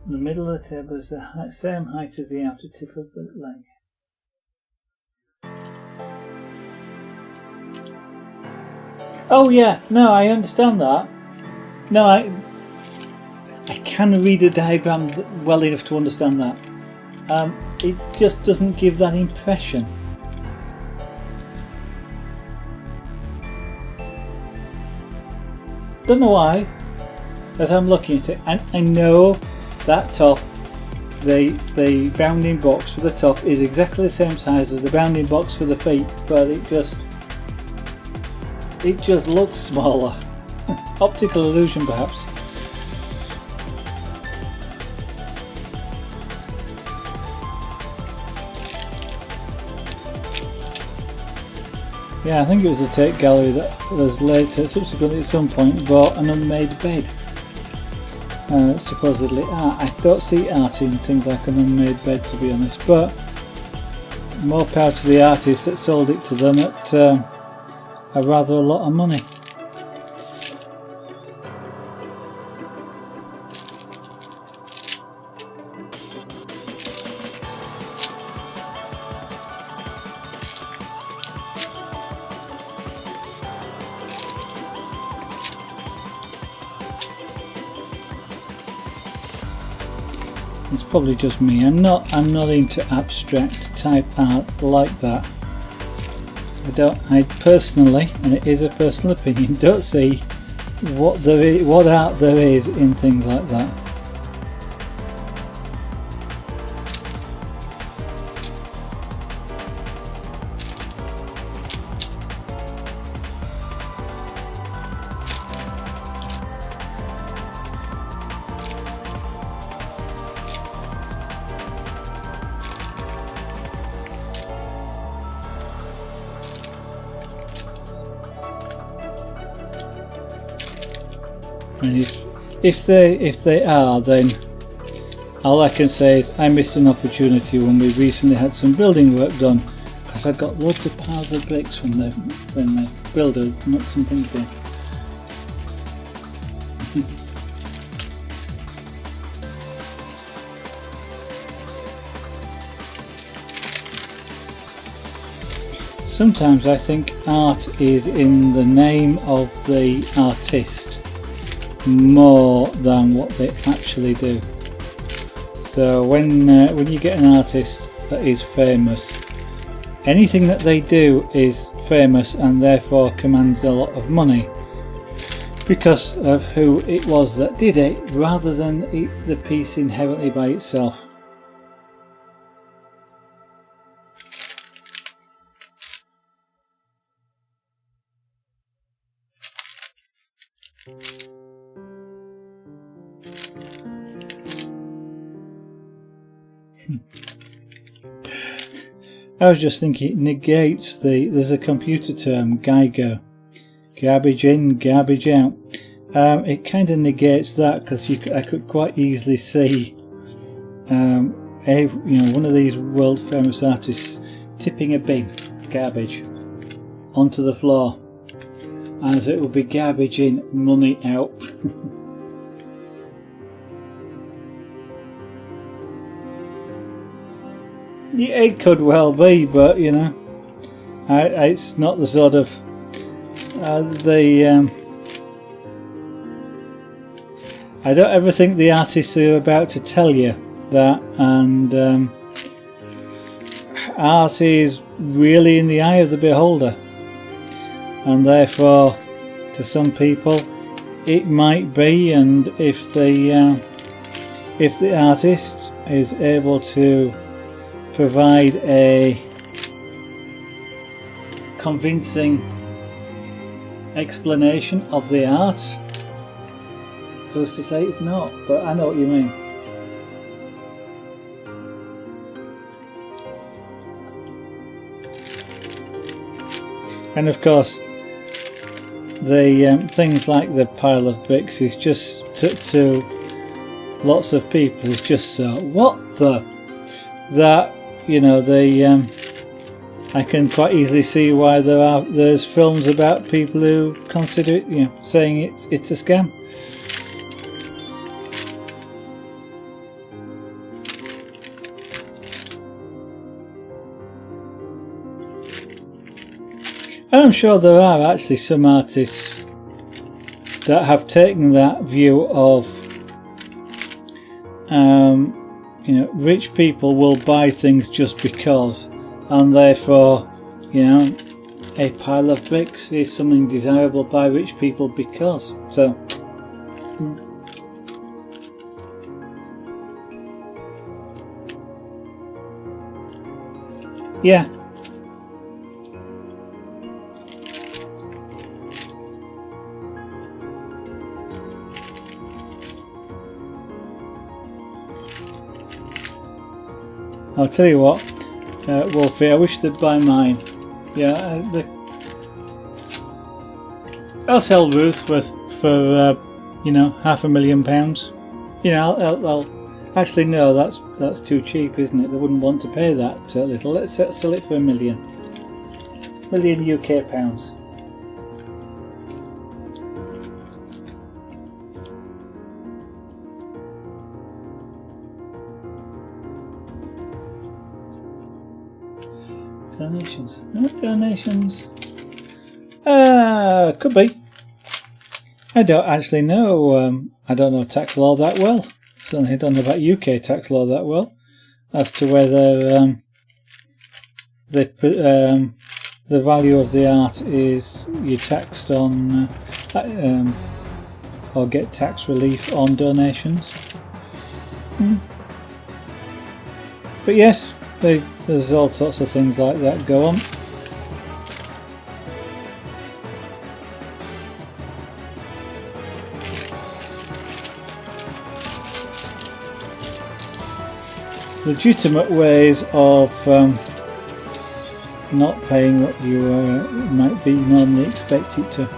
middle of the table is the same height as the outer tip of the leg. Oh yeah, no, I understand that. No, I can read a diagram well enough to understand that. It just doesn't give that impression. Don't know why, as I'm looking at it. I know that top, the bounding box for the top is exactly the same size as the bounding box for the feet, but it just looks smaller. Optical illusion, perhaps. Yeah, I think it was the Tate Gallery that was later, subsequently at some point, bought an unmade bed. Supposedly art. I don't see art in things like an unmade bed, to be honest, but more power to the artist that sold it to them at a rather a lot of money. It's probably just me. I'm not into abstract type art like that. I personally, and it is a personal opinion, don't see what art there is in things like that. And if they are, then all I can say is I missed an opportunity when we recently had some building work done, because I got loads of piles of bricks when the builder knocked some things in. Sometimes I think art is in the name of the artist more than what they actually do. So when you get an artist that is famous, anything that they do is famous and therefore commands a lot of money because of who it was that did it, rather than the piece inherently by itself. I was just thinking, it negates there's a computer term, GIGO, garbage in, garbage out. It kind of negates that, because I could quite easily see one of these world famous artists tipping a bin, garbage, onto the floor, as it would be garbage in, money out. Yeah, it could well be, but you know, it's not the sort of I don't ever think the artists are about to tell you that, and art is really in the eye of the beholder, and therefore to some people it might be, and if the artist is able to provide a convincing explanation of the art, who's to say it's not? But I know what you mean. And of course the things like the pile of bricks is just to lots of people is just so what the that, you know, I can quite easily see why there's films about people who consider it, you know, saying it's a scam. And I'm sure there are actually some artists that have taken that view of you know, rich people will buy things just because, and therefore, you know, a pile of bricks is something desirable by rich people because. So, yeah. I'll tell you what, Wolfie, I wish they'd buy mine. Yeah, I'll sell Ruth for you know, £500,000. You know, I'll actually no, that's too cheap, isn't it? They wouldn't want to pay that little. Let's sell it for £1 million UK pounds. Donations. Donations. Could be. I don't actually know. I don't know tax law that well, certainly I don't know about UK tax law that well, as to whether the value of the art is you're taxed on or get tax relief on donations. But yes, there's all sorts of things like that go on. Legitimate ways of not paying what you might be normally expected to.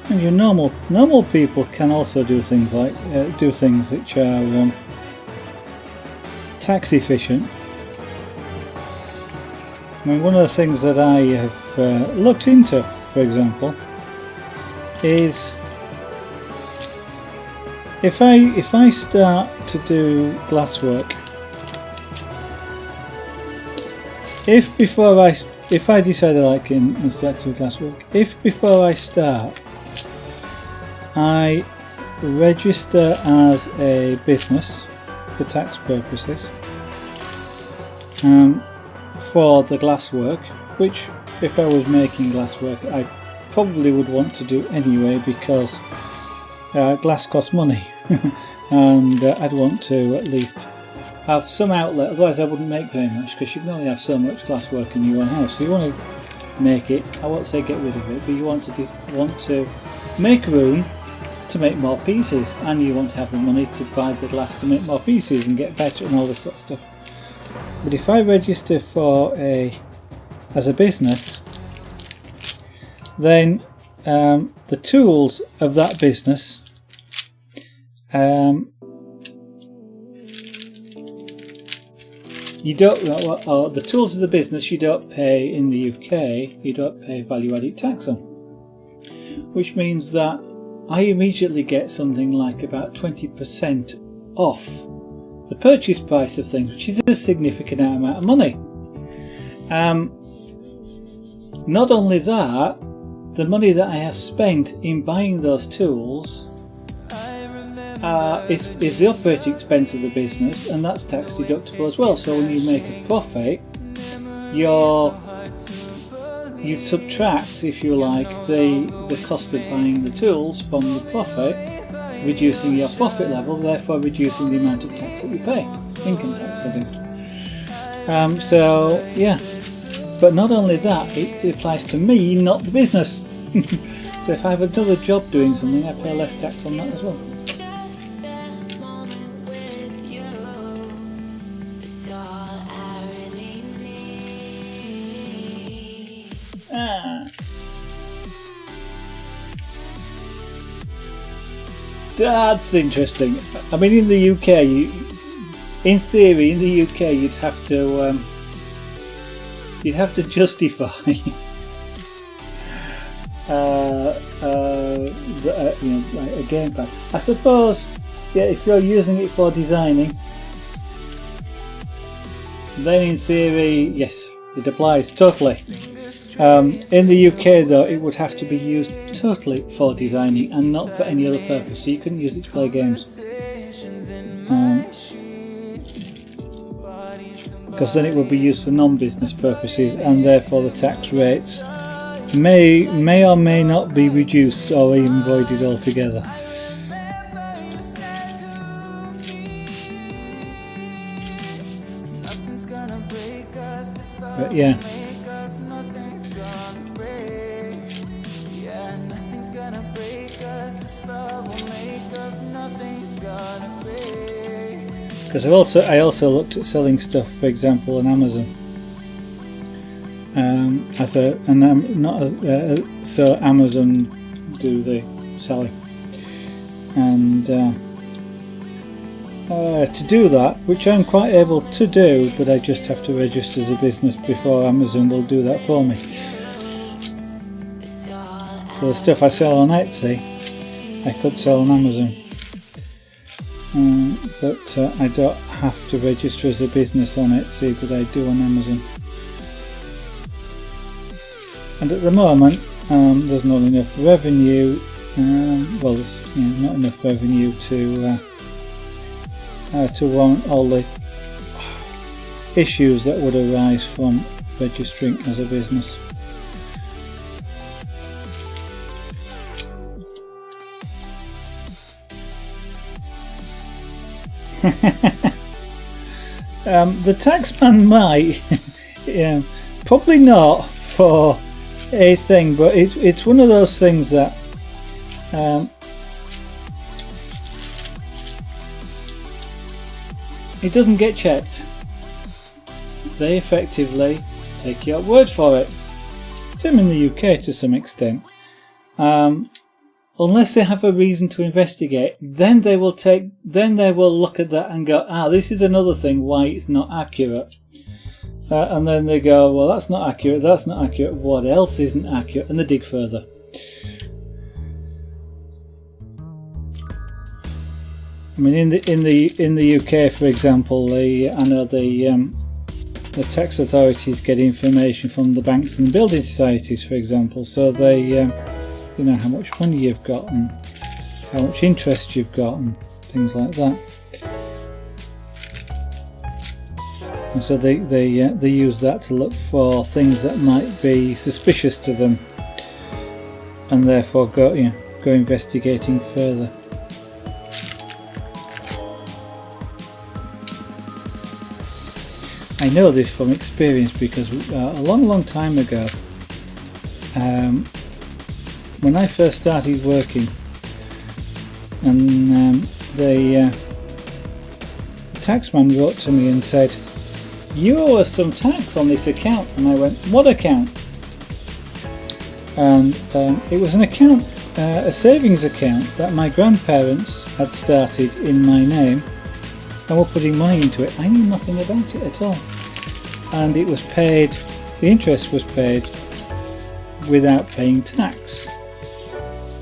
And your normal people can also do things like which are tax efficient. I mean, one of the things that I have looked into, for example, is if I start to do glasswork, if I decide I like and start to do glasswork, if before I start I register as a business for tax purposes for the glasswork, which if I was making glasswork I probably would want to do anyway, because glass costs money and I'd want to at least have some outlet, otherwise I wouldn't make very much, because you can only have so much glasswork in your own house. So you want to make it, I won't say get rid of it, but you want to make room to make more pieces, and you want to have the money to buy the glass to make more pieces and get better and all this sort of stuff. But if I register as a business, then the tools of that business you don't, or the tools of the business you don't pay in the UK, you don't pay value-added tax on, which means that I immediately get something like about 20% off the purchase price of things, which is a significant amount of money. Not only that, the money that I have spent in buying those tools is the operating expense of the business, and that's tax deductible as well. So when you make a profit, you subtract, if you like, the cost of buying the tools from the profit, reducing your profit level, therefore reducing the amount of tax that you pay, income tax that is. So yeah, but not only that, it applies to me, not the business. So if I have another job doing something, I pay less tax on that as well. That's interesting. I mean, in the UK, in theory, in the UK, you'd have to justify a gamepad. I suppose, yeah, if you're using it for designing, then in theory, yes, it applies totally. In the UK though, it would have to be used totally for designing and not for any other purpose, so you couldn't use it to play games, because then it would be used for non-business purposes, and therefore the tax rates may or may not be reduced or even voided altogether. But yeah. Because I also looked at selling stuff, for example, on Amazon. So Amazon do the selling, and to do that, which I'm quite able to do, but I just have to register as a business before Amazon will do that for me. So the stuff I sell on Etsy, I could sell on Amazon, but I don't have to register as a business on Etsy, but I do on Amazon. And at the moment, there's not enough revenue. There's not enough revenue to warrant all the issues that would arise from registering as a business. The taxman might, probably not for a thing, but it's one of those things that it doesn't get checked. They effectively take your word for it. Same in the UK to some extent. Unless they have a reason to investigate, then they will look at that and go, this is another thing why it's not accurate. And then they go, well, that's not accurate, what else isn't accurate? And they dig further. I mean, in the UK, for example, I know the tax authorities get information from the banks and the building societies, for example, so they how much money you've got and how much interest you've got and things like that. And so they use that to look for things that might be suspicious to them, and therefore go investigating further. I know this from experience because a long time ago, when I first started working, and the taxman wrote to me and said, "You owe us some tax on this account." And I went, "What account?" And it was an account, a savings account that my grandparents had started in my name and were putting money into it. I knew nothing about it at all, and it was paid. The interest was paid without paying tax,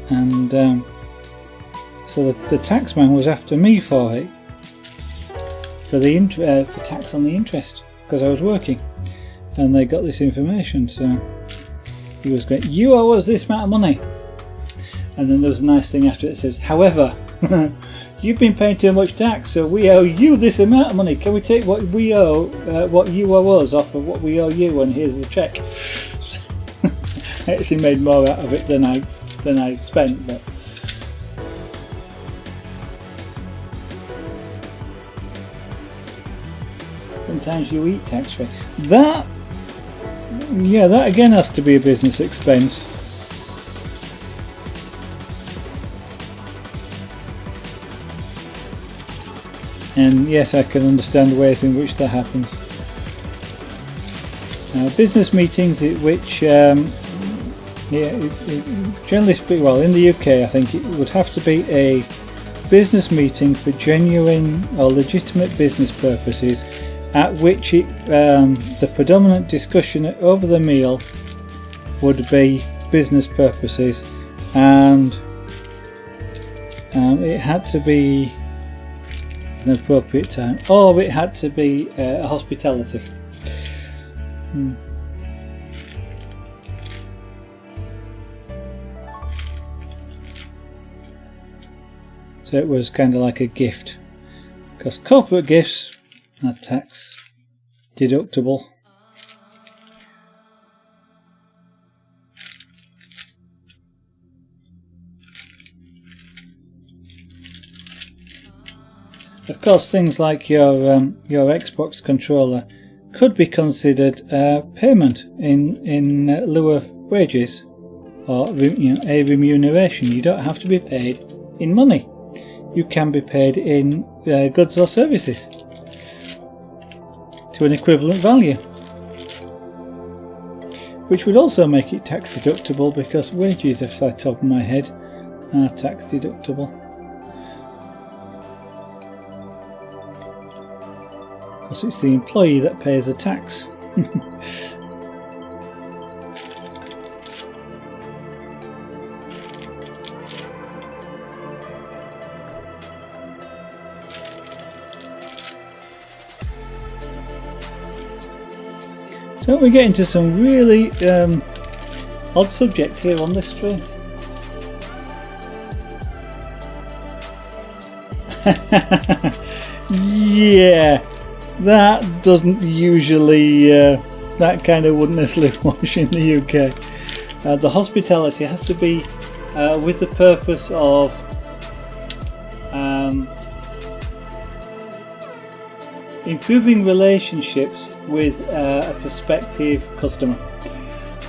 and so the taxman was after me for it, for tax on the interest, because I was working, and they got this information. So he was going, "You owe us this amount of money," and then there was a nice thing after it that says, "However, you've been paying too much tax, so we owe you this amount of money. Can we take what we owe, what you owe us, off of what we owe you, and here's the check." I actually made more out of it than I spent, but sometimes you eat tax free. That again has to be a business expense. And yes, I can understand ways in which that happens. Business meetings, which generally speaking, well, in the UK, I think it would have to be a business meeting for genuine or legitimate business purposes, at which the predominant discussion over the meal would be business purposes, and it had to be an appropriate time, or it had to be a hospitality. So it was kind of like a gift, because corporate gifts are tax deductible. Of course, things like your Xbox controller could be considered payment in lieu of wages, or a remuneration. You don't have to be paid in money. You can be paid in goods or services to an equivalent value, which would also make it tax deductible, because wages, off the top of my head, are tax deductible. Because it's the employee that pays the tax. Don't we get into some really odd subjects here on this stream? Yeah, that doesn't usually, that kind of wouldn't necessarily wash in the UK. The hospitality has to be with the purpose of improving relationships with a prospective customer,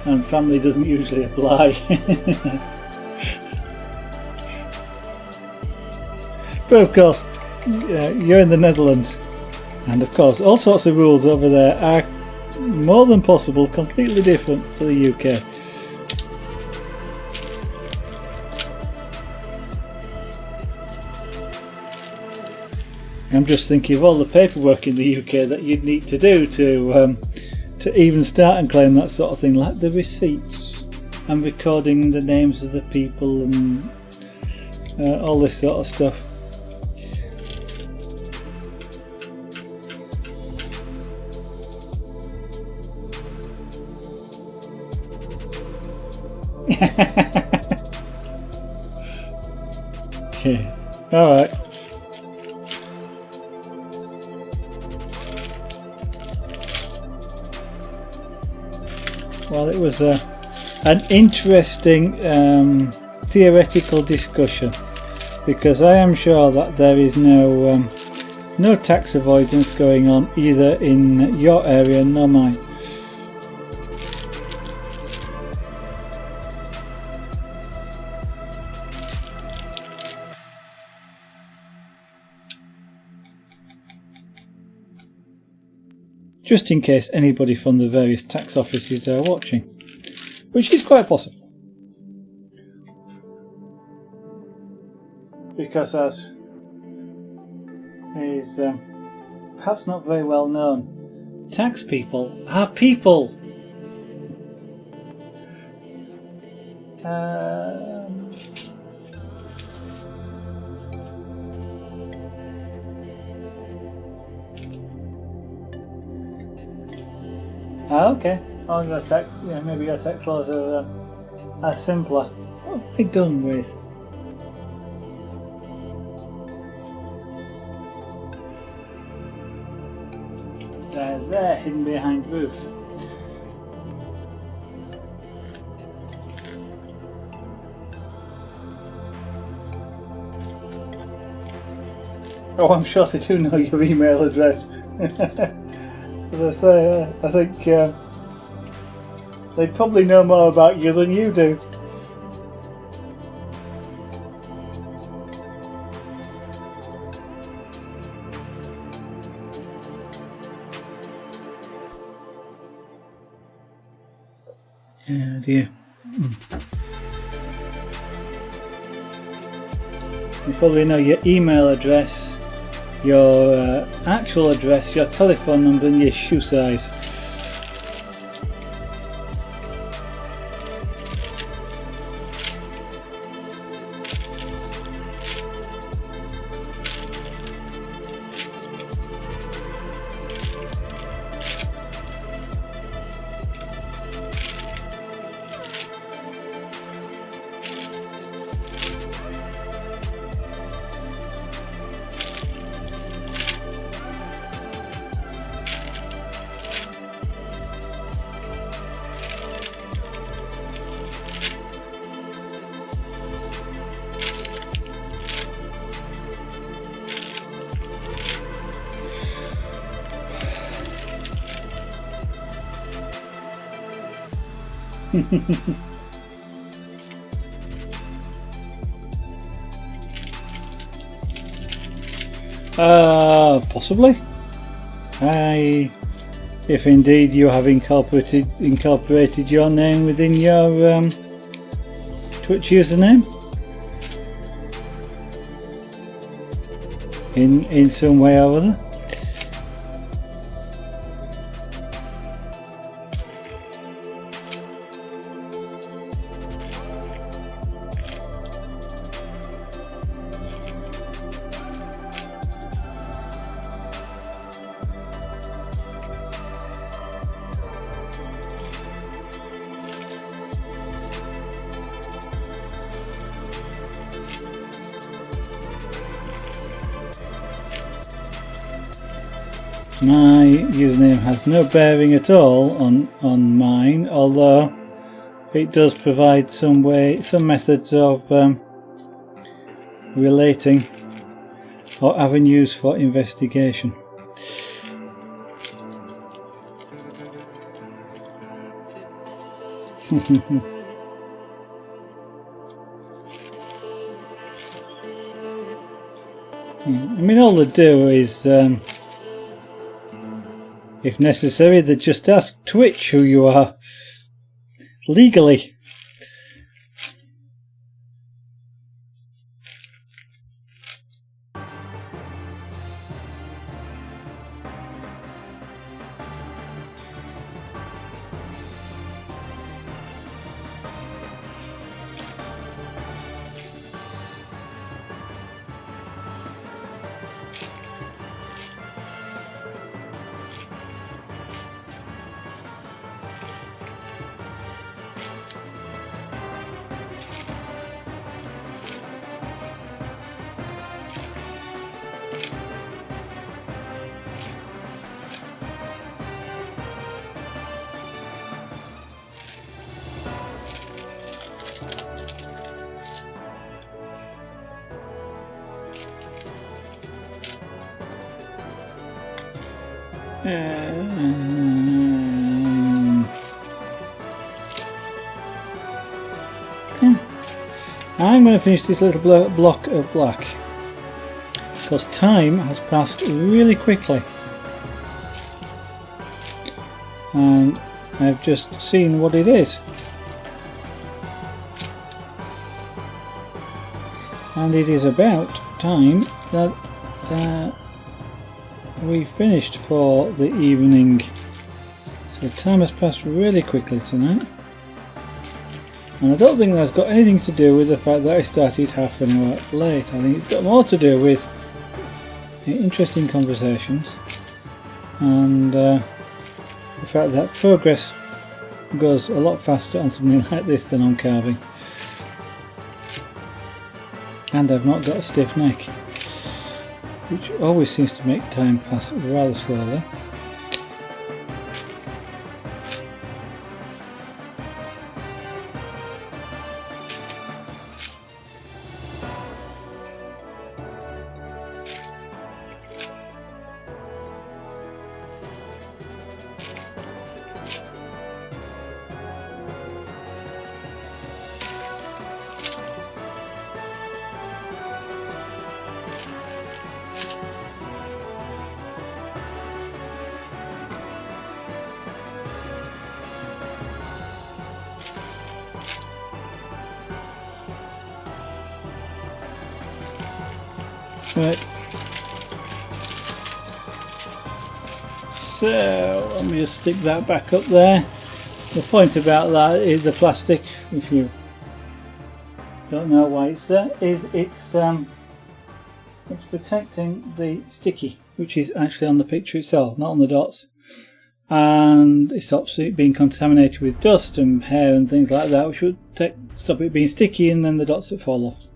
and family doesn't usually apply. But of course, you're in the Netherlands, and of course all sorts of rules over there are more than possible completely different to the UK. I'm just thinking of all the paperwork in the UK that you'd need to do to even start and claim that sort of thing, like the receipts and recording the names of the people and all this sort of stuff. Okay, alright. Well, it was an interesting theoretical discussion, because I am sure that there is no tax avoidance going on either in your area nor mine. Just in case anybody from the various tax offices are watching, which is quite possible, because as is perhaps not very well known, tax people are people. Okay. Oh, your tax, maybe your tax laws are simpler. What have they done with? They're there, hidden behind Ruth. Oh, I'm sure they do know your email address. As I say, I think they probably know more about you than you do. Oh dear. You probably know your email address, your actual address, your telephone number and your shoe size. Possibly. If indeed you have incorporated your name within your Twitch username in some way or other. My username has no bearing at all on mine, although it does provide some methods of relating or avenues for investigation. I mean, all they do is if necessary, they just ask Twitch who you are, legally. I'm going to finish this little block of black because time has passed really quickly and I've just seen what it is, and it is about time that we finished for the evening. So time has passed really quickly tonight, and I don't think that's got anything to do with the fact that I started half an hour late. I think it's got more to do with interesting conversations and the fact that progress goes a lot faster on something like this than on carving, and I've not got a stiff neck, which always seems to make time pass rather slowly. Right, so let me just stick that back up there. The point about that is the plastic, if you don't know why it's there, is it's protecting the sticky, which is actually on the picture itself, not on the dots, and it stops it being contaminated with dust and hair and things like that, which would stop it being sticky and then the dots that fall off.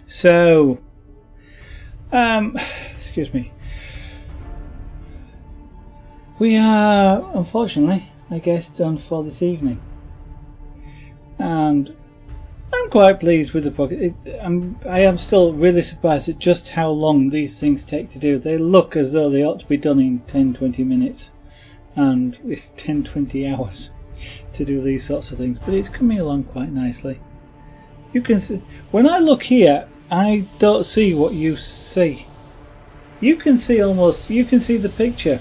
So excuse me, we are unfortunately, I guess, done for this evening, and I'm quite pleased with the pocket. I am still really surprised at just how long these things take to do. They look as though they ought to be done in 10-20 minutes, and it's 10-20 hours. to do these sorts of things, but it's coming along quite nicely. You can see, when I look here, I don't see what you see. You can see the picture.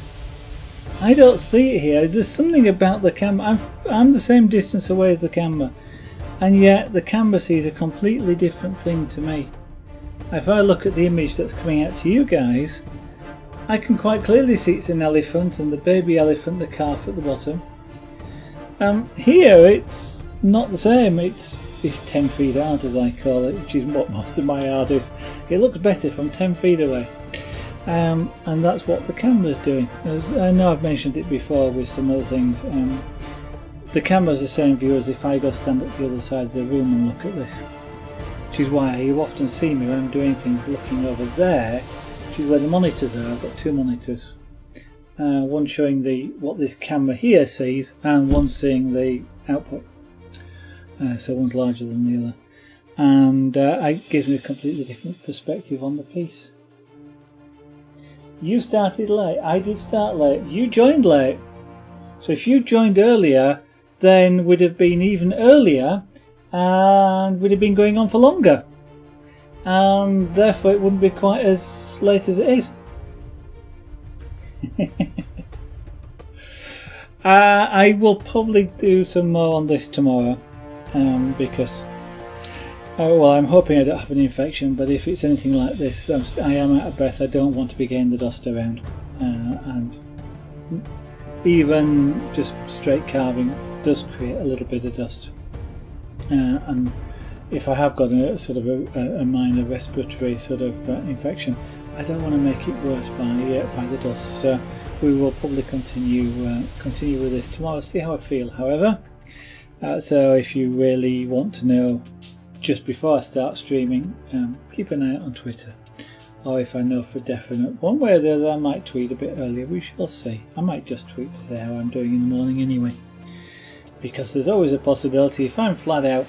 I don't see it here. Is there something about the camera? I'm the same distance away as the camera, and yet the camera sees a completely different thing to me. If I look at the image that's coming out to you guys, I can quite clearly see it's an elephant and the baby elephant, the calf at the bottom. Here it's not the same. It's 10 feet out, as I call it, which is what most of my art is. It looks better from 10 feet away. And that's what the camera's doing. As I know I've mentioned it before with some other things. The camera's the same view as if I go stand at the other side of the room and look at this. Which is why you often see me when I'm doing things looking over there, which is where the monitors are. I've got two monitors. One showing what this camera here sees, and one seeing the output. So one's larger than the other. And it gives me a completely different perspective on the piece. You started late. I did start late. You joined late. So if you joined earlier, then we'd have been even earlier and we'd have been going on for longer. And therefore it wouldn't be quite as late as it is. I will probably do some more on this tomorrow because I'm hoping I don't have an infection, but if it's anything like this, I am out of breath. I don't want to be getting the dust around, and even just straight carving does create a little bit of dust. And if I have got a sort of a minor respiratory sort of infection, I don't want to make it worse by the dust. So we will probably continue with this tomorrow. See how I feel. However, so if you really want to know just before I start streaming, keep an eye out on Twitter. Or if I know for definite one way or the other, I might tweet a bit earlier. We shall see. I might just tweet to say how I'm doing in the morning anyway, because there's always a possibility if I'm flat out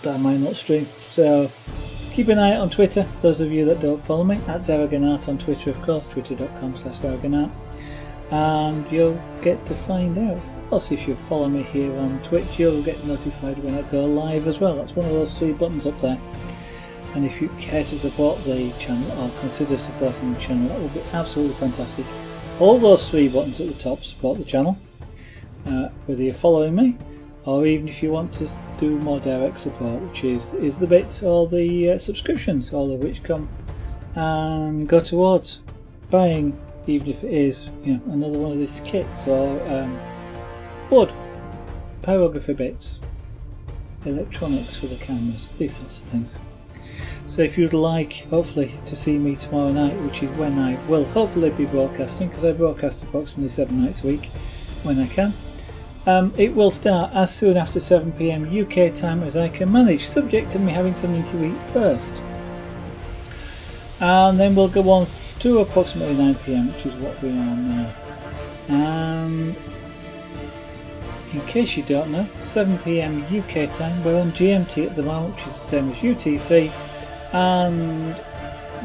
that I might not stream. So keep an eye out on Twitter. Those of you that don't follow me, @ZaragonArt on Twitter, of course, twitter.com/ZaragonArt, and you'll get to find out. Of course, if you follow me here on Twitch, you'll get notified when I go live as well. That's one of those three buttons up there. And if you care to support the channel or consider supporting the channel, that would be absolutely fantastic. All those three buttons at the top support the channel, whether you're following me or even if you want to do more direct support, which is the bits or the subscriptions, all of which come and go towards buying, even if it is another one of these kits or wood, pyrography bits, electronics for the cameras, these sorts of things. So if you'd like, hopefully, to see me tomorrow night, which is when I will hopefully be broadcasting, because I broadcast approximately 7 nights a week when I can. It will start as soon after 7 PM UK time as I can manage, subject to me having something to eat first. And then we'll go on to approximately 9 PM, which is what we are now. And in case you don't know, 7 PM UK time, we're on GMT at the moment, which is the same as UTC, and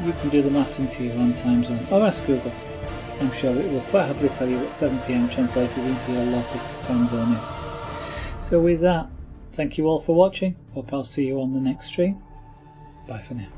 you can do the maths into your own time zone, or ask Google. I'm sure it will quite happily tell you what 7 PM translated into your local time zone is. So with that, thank you all for watching. Hope I'll see you on the next stream. Bye for now.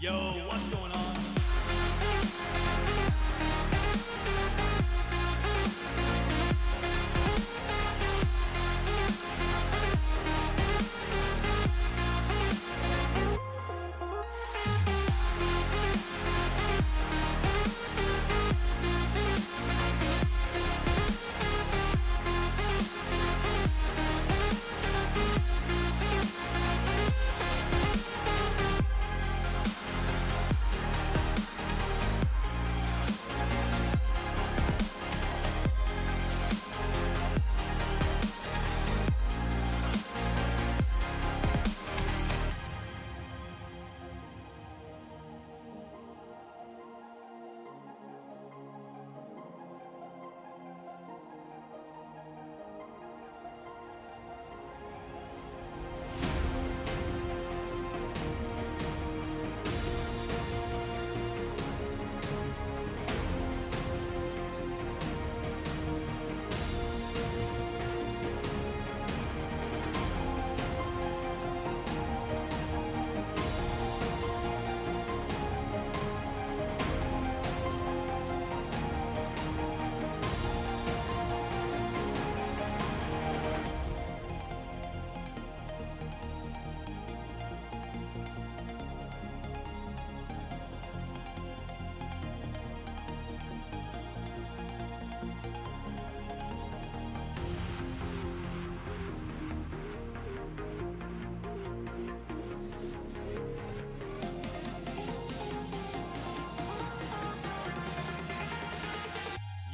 Yo, what's going on?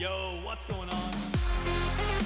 Yo, what's going on?